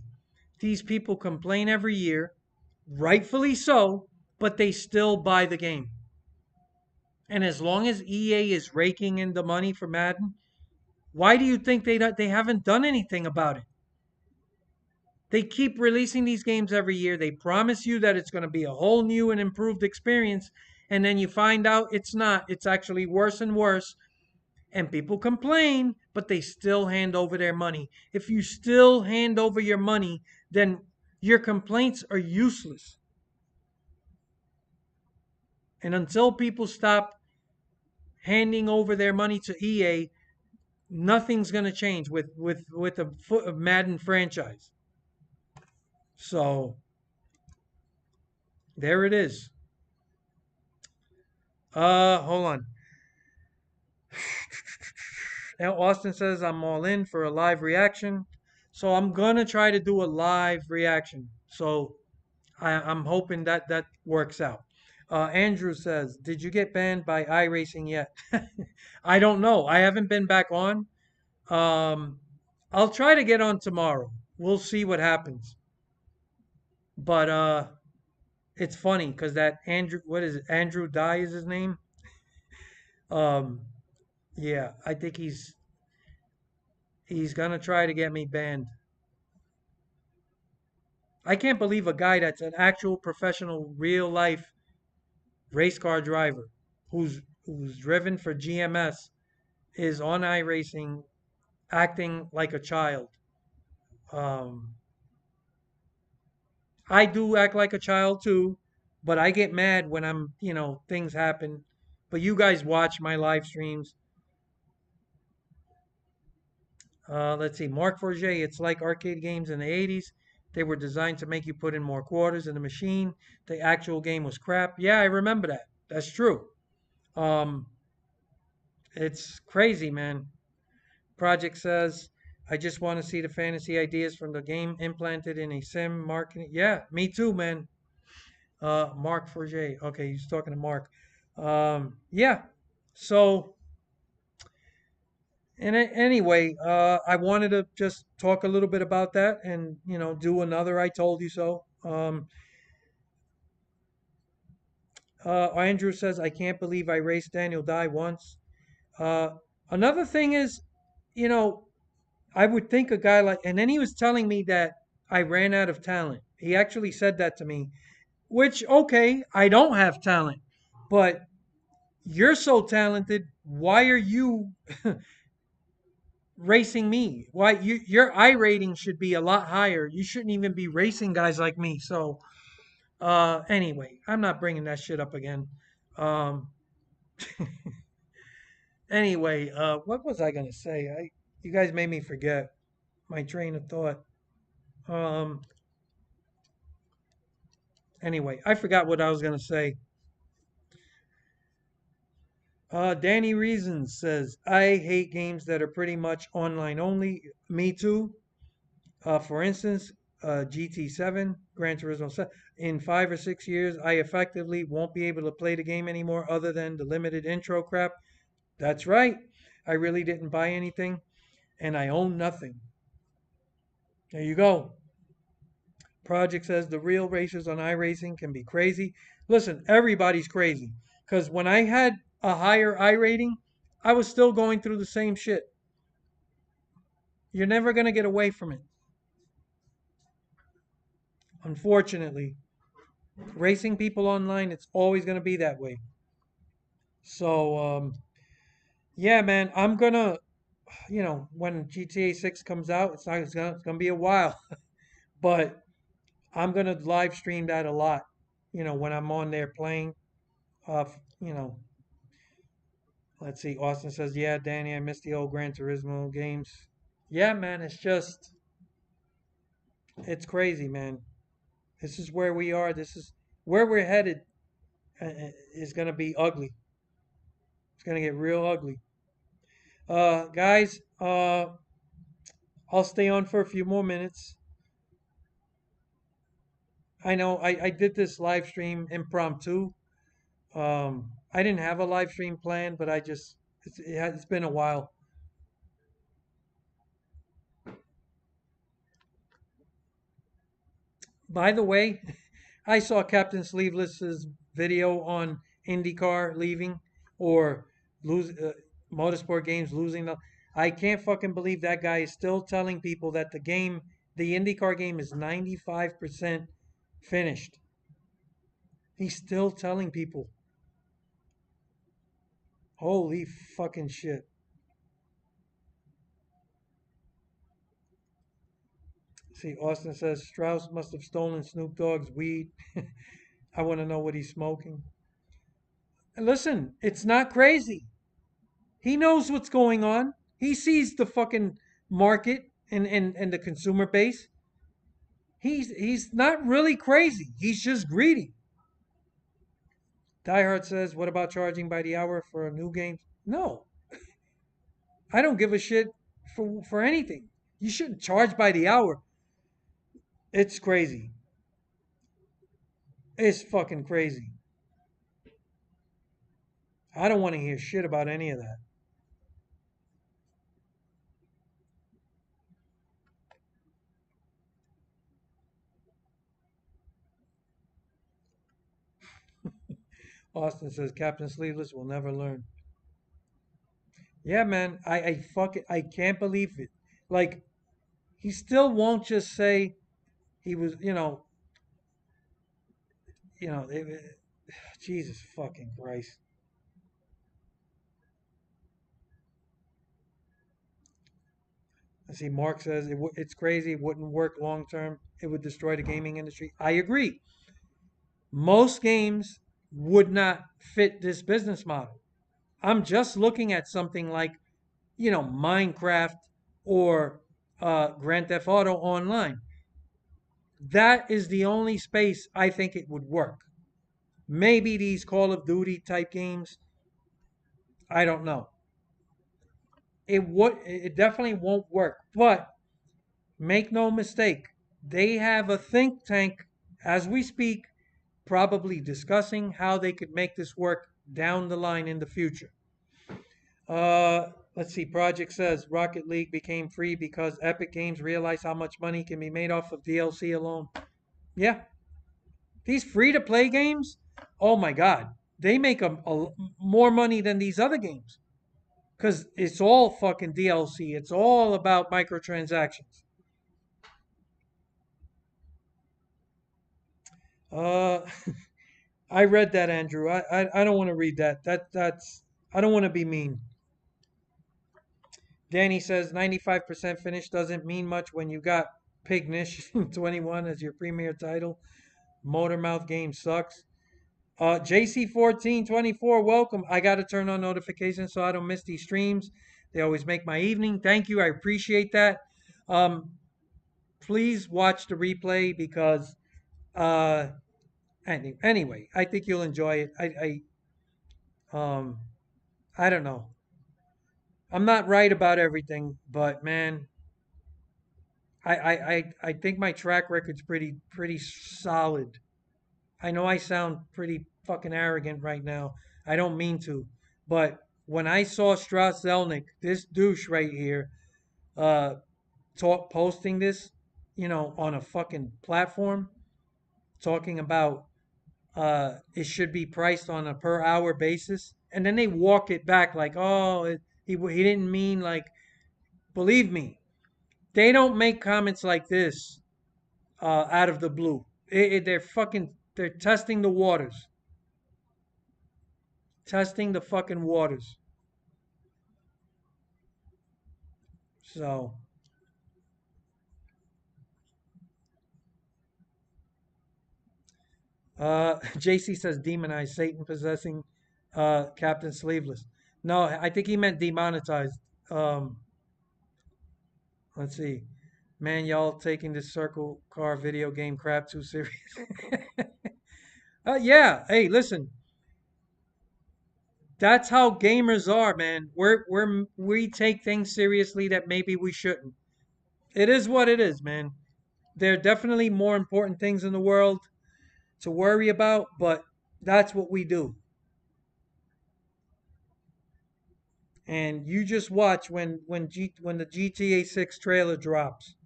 A: These people complain every year, rightfully so, but they still buy the game. And as long as EA is raking in the money for Madden, Why do you think they haven't done anything about it? They keep releasing these games every year. They promise you that it's going to be a whole new and improved experience, and then you find out it's not. It's actually worse and worse, and people complain, but they still hand over their money. If you still hand over your money, then your complaints are useless. And until people stop handing over their money to EA, nothing's going to change with the Madden franchise. So there it is. Hold on. Now Austin says I'm all in for a live reaction. So I'm gonna try to do a live reaction. So I'm hoping that that works out. Andrew says, "Did you get banned by iRacing yet?" I don't know. I haven't been back on. Um, I'll try to get on tomorrow. We'll see what happens. But it's funny because that Andrew, what is it? Andrew Dye is his name. Um, yeah, I think he's gonna try to get me banned. I can't believe a guy that's an actual professional, real life race car driver who's driven for GMS is on iRacing acting like a child. Um, I do act like a child too, but I get mad when things happen. But you guys watch my live streams. Let's see, Mark Forget, it's like arcade games in the 80s. They were designed to make you put in more quarters in the machine. The actual game was crap. Yeah, I remember that. That's true. Um, it's crazy, man. Project says, I just want to see the fantasy ideas from the game implanted in a sim marketing. Yeah, me too, man. Mark Forget. Okay, he's talking to Mark. Yeah. So, anyway, I wanted to just talk a little bit about that and, do another I told you so. Andrew says, I can't believe I raced Daniel Dye once. Uh, Another thing is, you know, I would think a guy like, and then he was telling me that I ran out of talent. He actually said that to me, which, okay, I don't have talent, but you're so talented. Why are you racing me? Why your I rating should be a lot higher. You shouldn't even be racing guys like me. So, anyway, I'm not bringing that shit up again. Um, anyway, what was I gonna say? You guys made me forget my train of thought. Um, Anyway, I forgot what I was gonna say. Danny Reasons says, I hate games that are pretty much online only. Me too. For instance, GT7, Gran Turismo 7. In 5 or 6 years, I effectively won't be able to play the game anymore other than the limited intro crap. That's right. I really didn't buy anything and I own nothing. There you go. Project says the real racers on iRacing can be crazy. Listen, everybody's crazy. Because when I had a higher I rating, I was still going through the same shit. You're never going to get away from it. Unfortunately, racing people online, it's always going to be that way. So, yeah, man, I'm going to, when GTA 6 comes out, it's gonna be a while. But I'm going to live stream that a lot, when I'm on there playing. Uh, you know, Let's see. Austin says, "Yeah, Danny, I miss the old Gran Turismo games." Yeah, man, it's crazy, man. This is where we are. This is where we're headed. Is gonna be ugly. It's gonna get real ugly. Guys, I'll stay on for a few more minutes. I know I did this live stream impromptu. I didn't have a live stream planned, but it's been a while. By the way, I saw Captain Sleeveless's video on IndyCar leaving or lose motorsport games losing. I can't fucking believe that guy is still telling people that the IndyCar game is 95% finished. He's still telling people. Holy fucking shit. See, Austin says Strauss must have stolen Snoop Dogg's weed. I want to know what he's smoking. And listen, it's not crazy. He knows what's going on. He sees the fucking market and the consumer base. He's not really crazy. He's just greedy. Diehard says, "What about charging by the hour for a new game?" No, I don't give a shit for anything. You shouldn't charge by the hour. It's crazy. It's fucking crazy. I don't want to hear shit about any of that. Austin says Captain Sleeveless will never learn. Yeah, man, I fuck it. I can't believe it. Like he still won't just say he was, Jesus fucking Christ. I see Mark says it's crazy. It wouldn't work long term. It would destroy the gaming industry. I agree. Most games would not fit this business model. I'm just looking at something like, Minecraft or Grand Theft Auto Online. That is the only space I think it would work. Maybe these Call of Duty type games, I don't know. It definitely won't work. But make no mistake, they have a think tank as we speak, probably discussing how they could make this work down the line in the future. Let's see. Project says Rocket League became free because Epic Games realized how much money can be made off of DLC alone. Yeah, these free to play games, oh my God, they make more money than these other games because it's all fucking DLC. It's all about microtransactions. Uh, I read that, Andrew. I don't want to read that. That's I don't want to be mean. Danny says 95% finished doesn't mean much when you got Pignish 21 as your premier title. Motormouth game sucks. JC1424, welcome. I got to turn on notifications so I don't miss these streams. They always make my evening. Thank you. I appreciate that. Um, please watch the replay because, uh, anyway, I think you'll enjoy it. Um, I don't know. I'm not right about everything, but man, I think my track record's pretty solid. I know I sound pretty fucking arrogant right now. I don't mean to, but when I saw Strauss Zelnick, this douche right here, uh, posting this, on a fucking platform, talking about it should be priced on a per hour basis, and then they walk it back like, oh, he didn't mean like. Believe me, they don't make comments like this out of the blue. They're testing the waters, testing the fucking waters. So, JC says demonize Satan possessing Captain Sleeveless. No, I think he meant demonetized. Um, let's see. Man, y'all taking this circle car video game crap too serious. Yeah. Hey, listen. That's how gamers are, man. We take things seriously that maybe we shouldn't. It is what it is, man. There are definitely more important things in the world to worry about, but that's what we do. And you just watch when the GTA 6 trailer drops.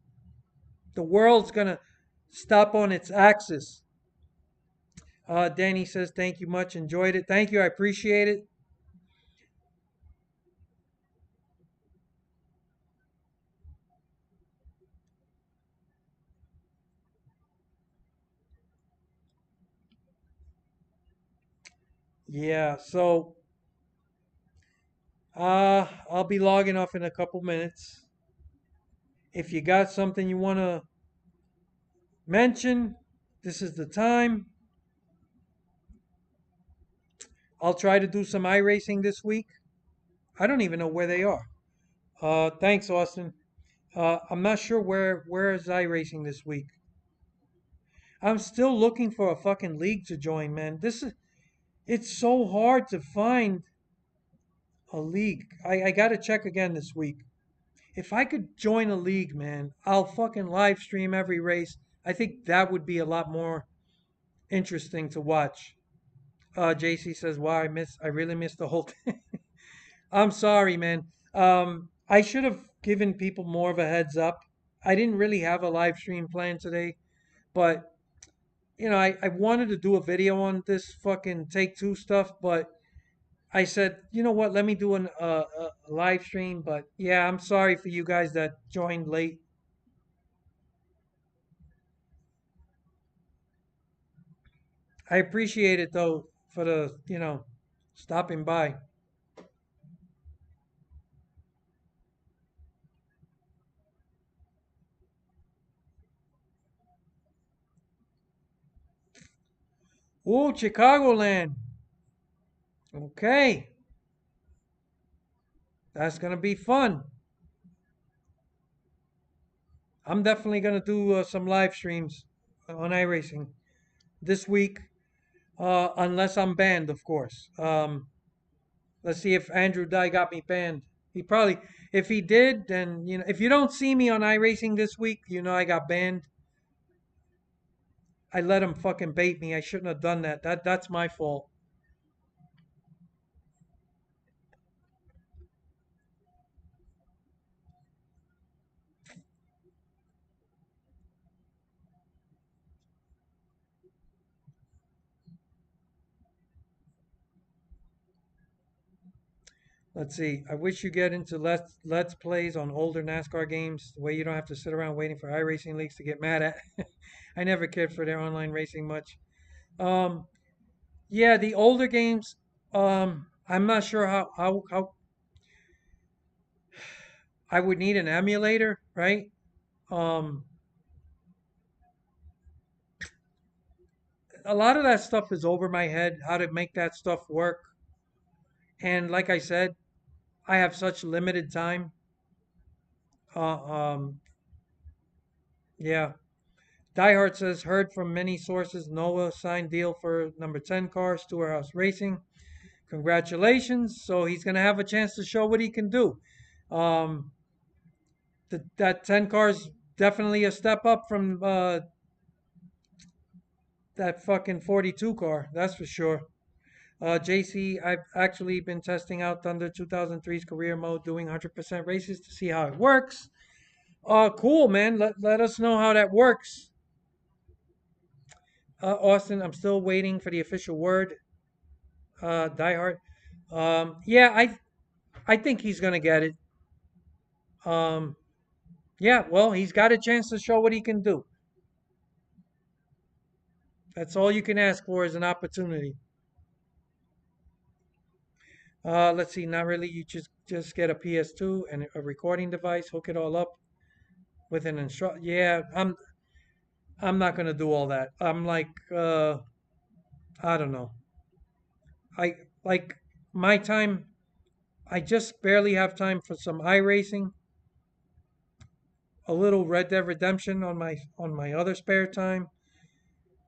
A: The world's gonna stop on its axis. Danny says thank you much, enjoyed it. Thank you, I appreciate it. Yeah, so I'll be logging off in a couple minutes. If you got something you want to mention, this is the time. I'll try to do some iRacing this week. I don't even know where they are. Thanks, Austin. I'm not sure where is iRacing this week. I'm still looking for a fucking league to join, man. It's so hard to find a league. I gotta check again this week. If I could join a league, man, I'll fucking live stream every race. I think that would be a lot more interesting to watch. JC says, "Wow, I really missed the whole thing." I'm sorry, man. I should have given people more of a heads up. I didn't really have a live stream plan today, but I wanted to do a video on this fucking Take Two stuff, but I said, you know what? Let me do a live stream. But yeah, I'm sorry for you guys that joined late. I appreciate it though for the stopping by. Ooh, Chicagoland. Okay, that's gonna be fun. I'm definitely gonna do some live streams on iRacing this week, unless I'm banned, of course. Let's see if Andrew Dye got me banned. He probably, if he did, then if you don't see me on iRacing this week, I got banned. I let him fucking bait me. I shouldn't have done that. That's my fault. Let's see. I wish you get into let's plays on older NASCAR games, the way you don't have to sit around waiting for iRacing leagues to get mad at. I never cared for their online racing much. Um, yeah, the older games. I'm not sure how I would need an emulator, right? Um, a lot of that stuff is over my head. How to make that stuff work, and like I said, I have such limited time. Uh, um, yeah. Diehard says, heard from many sources Noah signed deal for number 10 car, House Racing. Congratulations. So he's going to have a chance to show what he can do. Um, that 10 car is definitely a step up from that fucking 42 car. That's for sure. JC, I've actually been testing out Thunder 2003's career mode, doing 100% races to see how it works. Cool, man. Let us know how that works. Austin, I'm still waiting for the official word. Die Hard. Yeah, I think he's gonna get it. Um, yeah, well, he's got a chance to show what he can do. That's all you can ask for is an opportunity. Let's see, not really. You just get a PS2 and a recording device, hook it all up with an instruct. Yeah, I'm not gonna do all that. I'm like, I don't know. I like my time. I just barely have time for some iRacing, a little Red Dead Redemption on my other spare time.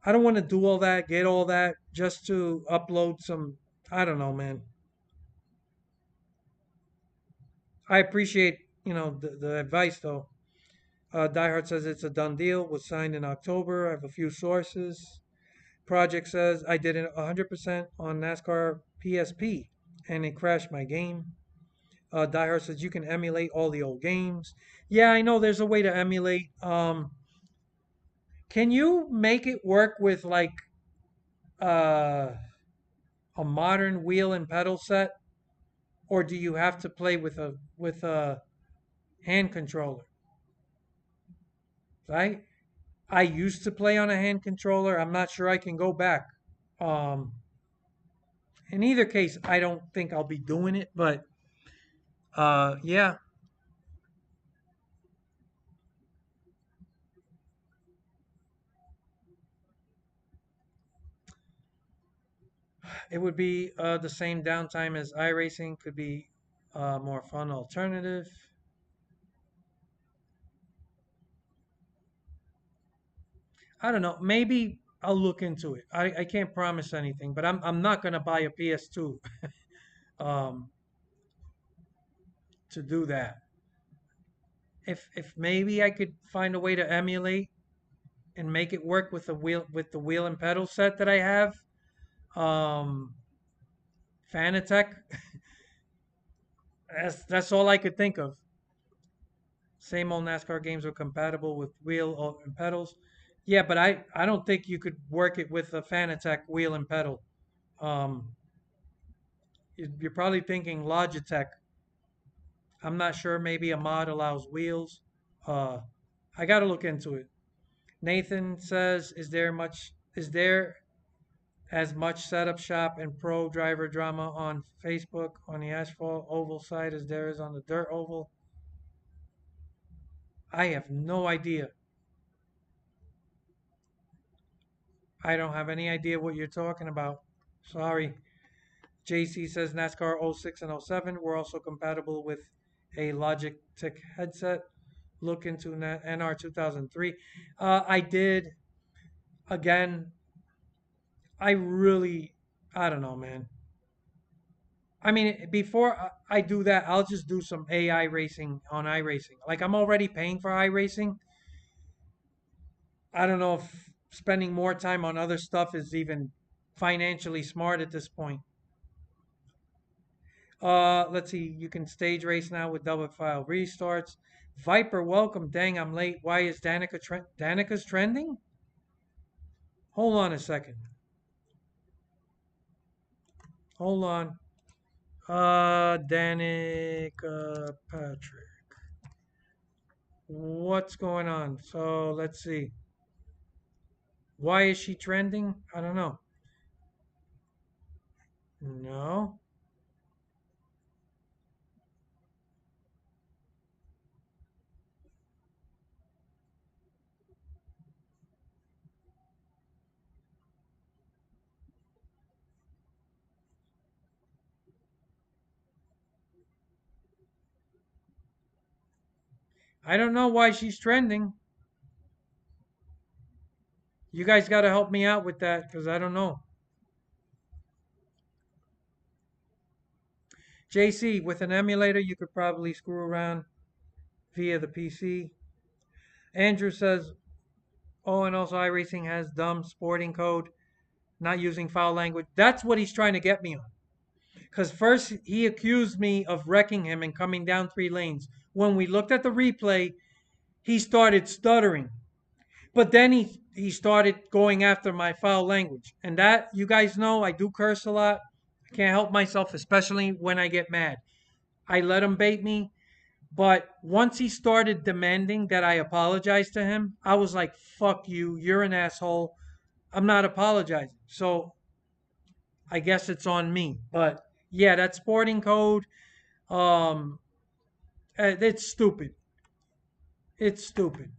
A: I don't want to do all that, get all that just to upload some. I don't know, man. I appreciate the advice though. Diehard says it's a done deal. Was signed in October. I have a few sources. Project says I did it 100% on NASCAR PSP and it crashed my game. Diehard says you can emulate all the old games. Yeah, I know there's a way to emulate. Can you make it work with like uh, a modern wheel and pedal set, or do you have to play with a hand controller? Right? I used to play on a hand controller. I'm not sure I can go back. Um, In either case, I don't think I'll be doing it, but yeah, it would be the same downtime as iRacing. Could be a more fun alternative. I don't know. Maybe I'll look into it. I can't promise anything, but I'm not gonna buy a PS2 um, to do that. If maybe I could find a way to emulate and make it work with the wheel and pedal set that I have, um, Fanatec. That's all I could think of. Same old NASCAR games are compatible with wheel and pedals. Yeah, but I don't think you could work it with a Fanatec wheel and pedal. Um, you're probably thinking Logitech. I'm not sure. Maybe a mod allows wheels. Uh, I got to look into it. Nathan says, Is there as much setup shop and pro driver drama on Facebook on the asphalt oval side as there is on the dirt oval?" I have no idea. I don't have any idea what you're talking about. Sorry. JC says NASCAR '06 and '07 were also compatible with a Logitech headset. Look into NR 2003. I did. Again, I really, I don't know, man. I mean, before I do that, I'll just do some AI racing on iRacing. Like, I'm already paying for iRacing. I don't know if spending more time on other stuff is even financially smart at this point. Let's see. You can stage race now with double file restarts. Viper, welcome. Dang, I'm late. Why is Danica's trending? Hold on a second. Hold on. Danica Patrick. What's going on? So let's see. Why is she trending? I don't know. No. I don't know why she's trending. You guys got to help me out with that because I don't know. JC, with an emulator, you could probably screw around via the PC. Andrew says, oh, and also iRacing has dumb sporting code, not using foul language. That's what he's trying to get me on. Because first he accused me of wrecking him and coming down 3 lanes. When we looked at the replay, he started stuttering. But then he started going after my foul language. And that, you guys know, I do curse a lot. I can't help myself, especially when I get mad. I let him bait me. But once he started demanding that I apologize to him, I was like, fuck you. You're an asshole. I'm not apologizing. So I guess it's on me. But yeah, that sporting code, um, it's stupid. It's stupid.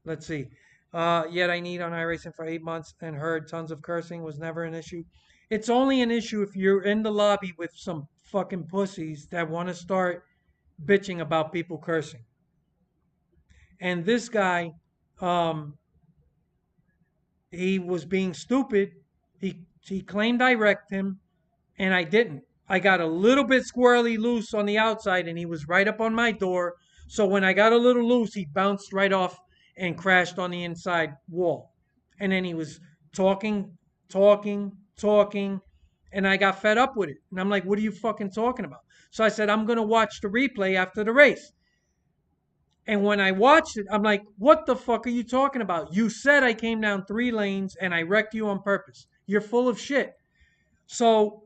A: Let's see. Yet I need on iRacing for 8 months and heard tons of cursing was never an issue. It's only an issue if you're in the lobby with some fucking pussies that want to start bitching about people cursing. And this guy, um, he was being stupid. He claimed I wrecked him, and I didn't. I got a little bit squirrely loose on the outside, and he was right up on my door. So when I got a little loose, he bounced right off and crashed on the inside wall. And then he was talking, and I got fed up with it. And I'm like, what are you fucking talking about? So I said, I'm going to watch the replay after the race. And when I watched it, I'm like, what the fuck are you talking about? You said I came down 3 lanes and I wrecked you on purpose. You're full of shit. So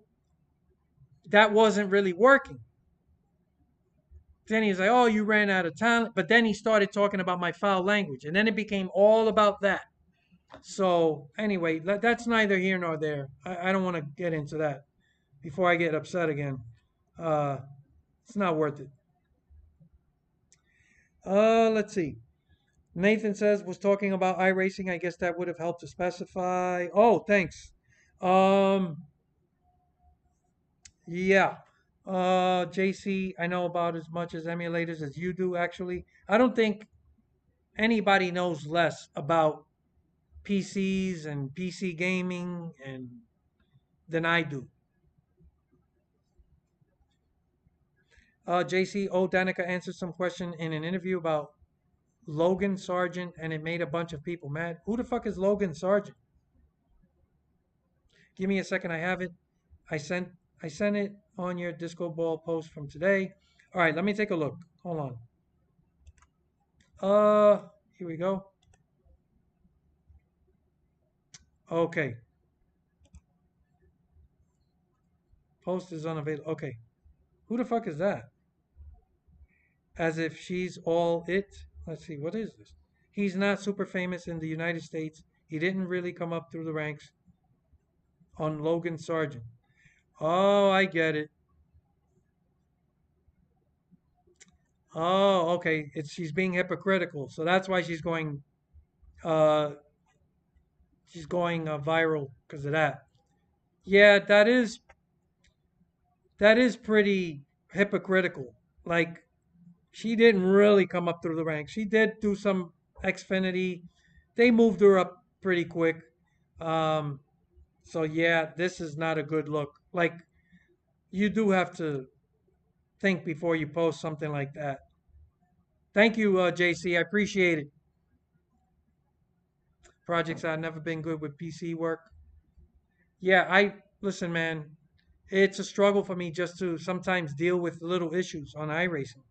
A: that wasn't really working. Then he's like, "Oh, you ran out of talent." But then he started talking about my foul language, and then it became all about that. So anyway, that's neither here nor there. I don't want to get into that before I get upset again. Uh, it's not worth it. Let's see. Nathan says was talking about iRacing. I guess that would have helped to specify. Oh, thanks. Um, yeah. JC, I know about as much as emulators as you do. Actually, I don't think anybody knows less about PCs and PC gaming and than I do. JC, Danica answered some question in an interview about Logan Sargent, and it made a bunch of people mad. Who the fuck is Logan Sargent? Give me a second. I have it. I sent I sent it on your disco ball post from today. All right, let me take a look. Hold on. Here we go. Okay, post is unavailable. Okay, who the fuck is that? As if she's all it. Let's see, what is this? He's not super famous in the United States. He didn't really come up through the ranks on Logan Sargent. Oh, I get it. Oh, okay. It's she's being hypocritical, so that's why uh she's going viral because of that. Yeah, that is pretty hypocritical. Like she didn't really come up through the ranks. She did do some Xfinity. They moved her up pretty quick. Um, so yeah, this is not a good look. Like you do have to think before you post something like that. Thank you, JC. I appreciate it. Projects I've never been good with PC work. Yeah, I listen, man. It's a struggle for me just to sometimes deal with little issues on iRacing.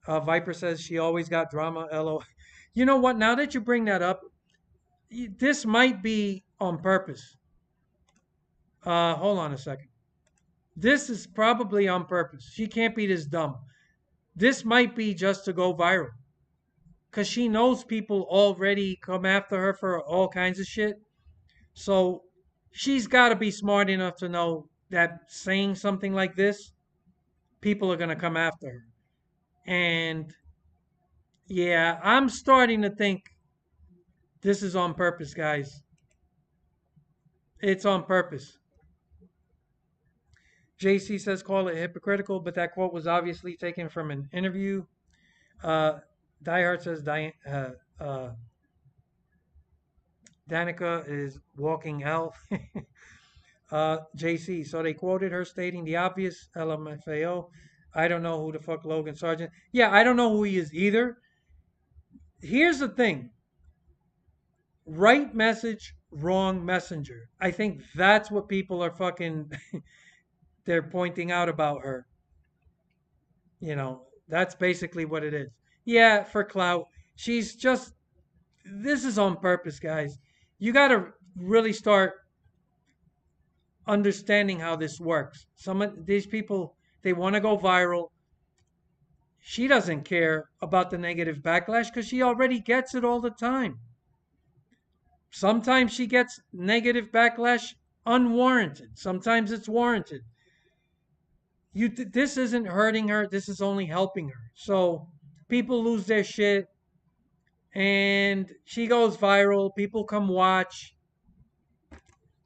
A: Viper says she always got drama. LO. You know what? Now that you bring that up, this might be on purpose. Hold on a second. This is probably on purpose. She can't be this dumb. This might be just to go viral because she knows people already come after her for all kinds of shit. So she's got to be smart enough to know that saying something like this, people are going to come after her. And yeah, I'm starting to think this is on purpose, guys. It's on purpose. JC says call it hypocritical, but that quote was obviously taken from an interview. Uh, Diehard says Danica is walking out. JC, so they quoted her stating the obvious LMFAO. I don't know who the fuck Logan Sargent. Yeah, I don't know who he is either. Here's the thing: right message, wrong messenger. I think that's what people are fucking. They're pointing out about her. That's basically what it is. Yeah, for clout. She's just. This is on purpose, guys. You got to really start understanding how this works. Some of these people, they want to go viral. She doesn't care about the negative backlash because she already gets it all the time. Sometimes she gets negative backlash unwarranted. Sometimes it's warranted. This isn't hurting her. This is only helping her. So people lose their shit, and she goes viral. People come watch.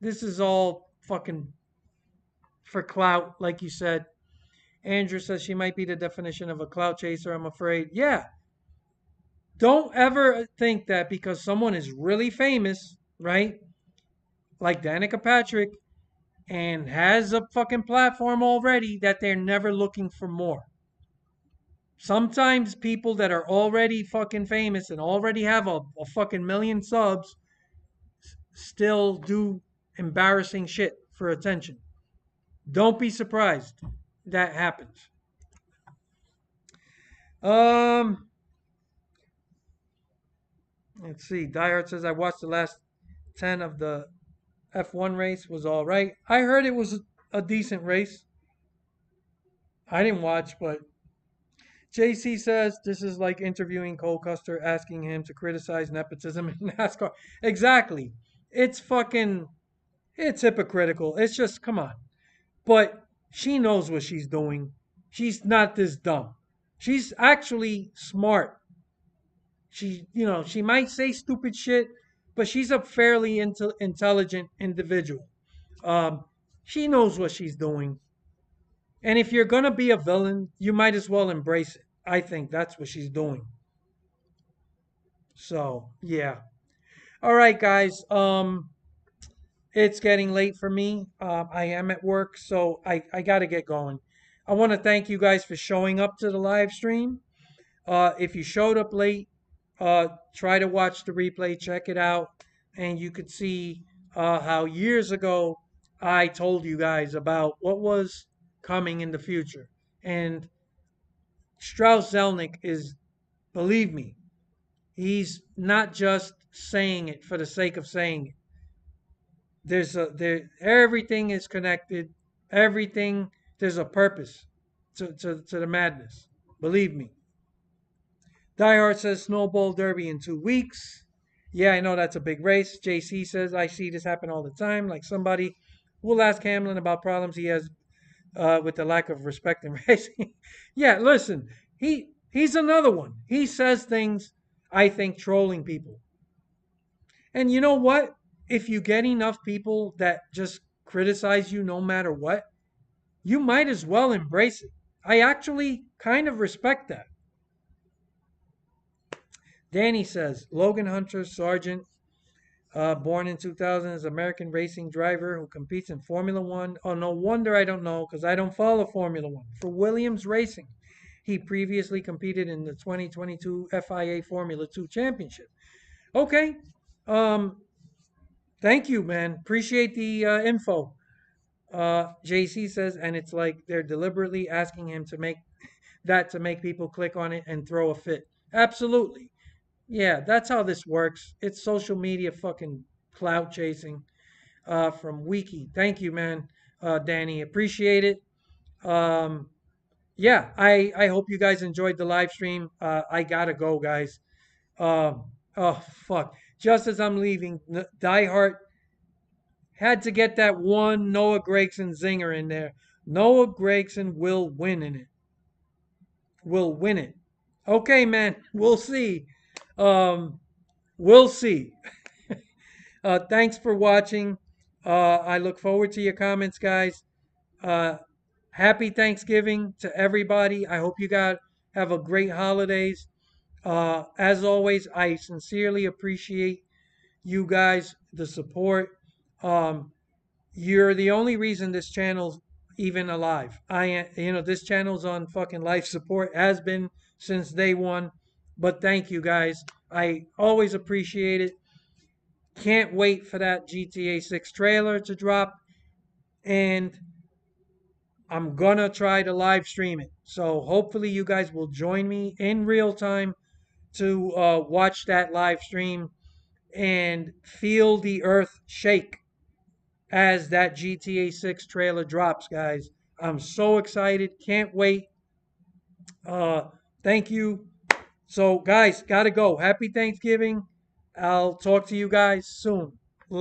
A: This is all fucking for clout, like you said. Andrew says she might be the definition of a clout chaser, I'm afraid. Yeah. Don't ever think that because someone is really famous, right? Like Danica Patrick and has a fucking platform already that they're never looking for more. Sometimes people that are already fucking famous and already have a fucking million subs still do embarrassing shit for attention. Don't be surprised that happens. Um, let's see. Diehard says I watched the last 10 of the F1 race was all right. I heard it was a decent race. I didn't watch, but JC says this is like interviewing Cole Custer, asking him to criticize nepotism in NASCAR. Exactly. It's fucking, it's hypocritical. It's just, come on. But she knows what she's doing. She's not this dumb. She's actually smart. She might say stupid shit, but she's a fairly intelligent individual. Um, she knows what she's doing. And if you're gonna be a villain, you might as well embrace it. I think that's what she's doing. So yeah. All right, guys. It's getting late for me. I am at work, so I gotta get going. I want to thank you guys for showing up to the live stream. If you showed up late, try to watch the replay, check it out, and you could see how years ago I told you guys about what was coming in the future. And Strauss Zelnick is, believe me, he's not just saying it for the sake of saying it. Everything is connected. Everything, there's a purpose to the madness. Believe me. Diehard says Snowball Derby in 2 weeks. Yeah, I know that's a big race. JC says I see this happen all the time. Like somebody will ask Hamlin about problems he has with the lack of respect in racing. Yeah, listen, he's another one. He says things, I think, trolling people. And you know what? If you get enough people that just criticize you no matter what, you might as well embrace it. I actually kind of respect that. Danny says Logan Hunter Sargent, born in 2000, is an American racing driver who competes in Formula One. Oh, no wonder I don't know because I don't follow Formula One. For Williams Racing, he previously competed in the 2022 FIA Formula 2 Championship. Okay. Um, Thank you, man. Appreciate the info. JC says, and it's like they're deliberately asking him to make that to make people click on it and throw a fit. Absolutely. Yeah, that's how this works. It's social media fucking clout chasing from Wiki. Thank you, man, Danny. Appreciate it. Um, yeah, I hope you guys enjoyed the live stream. I gotta go, guys. Oh, fuck. Just as I'm leaving, Die Hard had to get that one Noah Gregson zinger in there. Noah Gregson will win in it. Will win it. Okay, man. We'll see. Um, we'll see. Thanks for watching. I look forward to your comments, guys. Uh, Happy Thanksgiving to everybody. I hope you got have a great holidays. As always, I sincerely appreciate you guys, the support. Um, you're the only reason this channel's even alive. This channel's on fucking life support, has been since day one. But thank you guys. I always appreciate it. Can't wait for that GTA 6 trailer to drop. And I'm gonna try to live stream it. So hopefully you guys will join me in real time to watch that live stream and feel the earth shake as that GTA 6 trailer drops, guys. I'm so excited. Can't wait. Uh, Thank you. So, guys, gotta go. Happy Thanksgiving. I'll talk to you guys soon.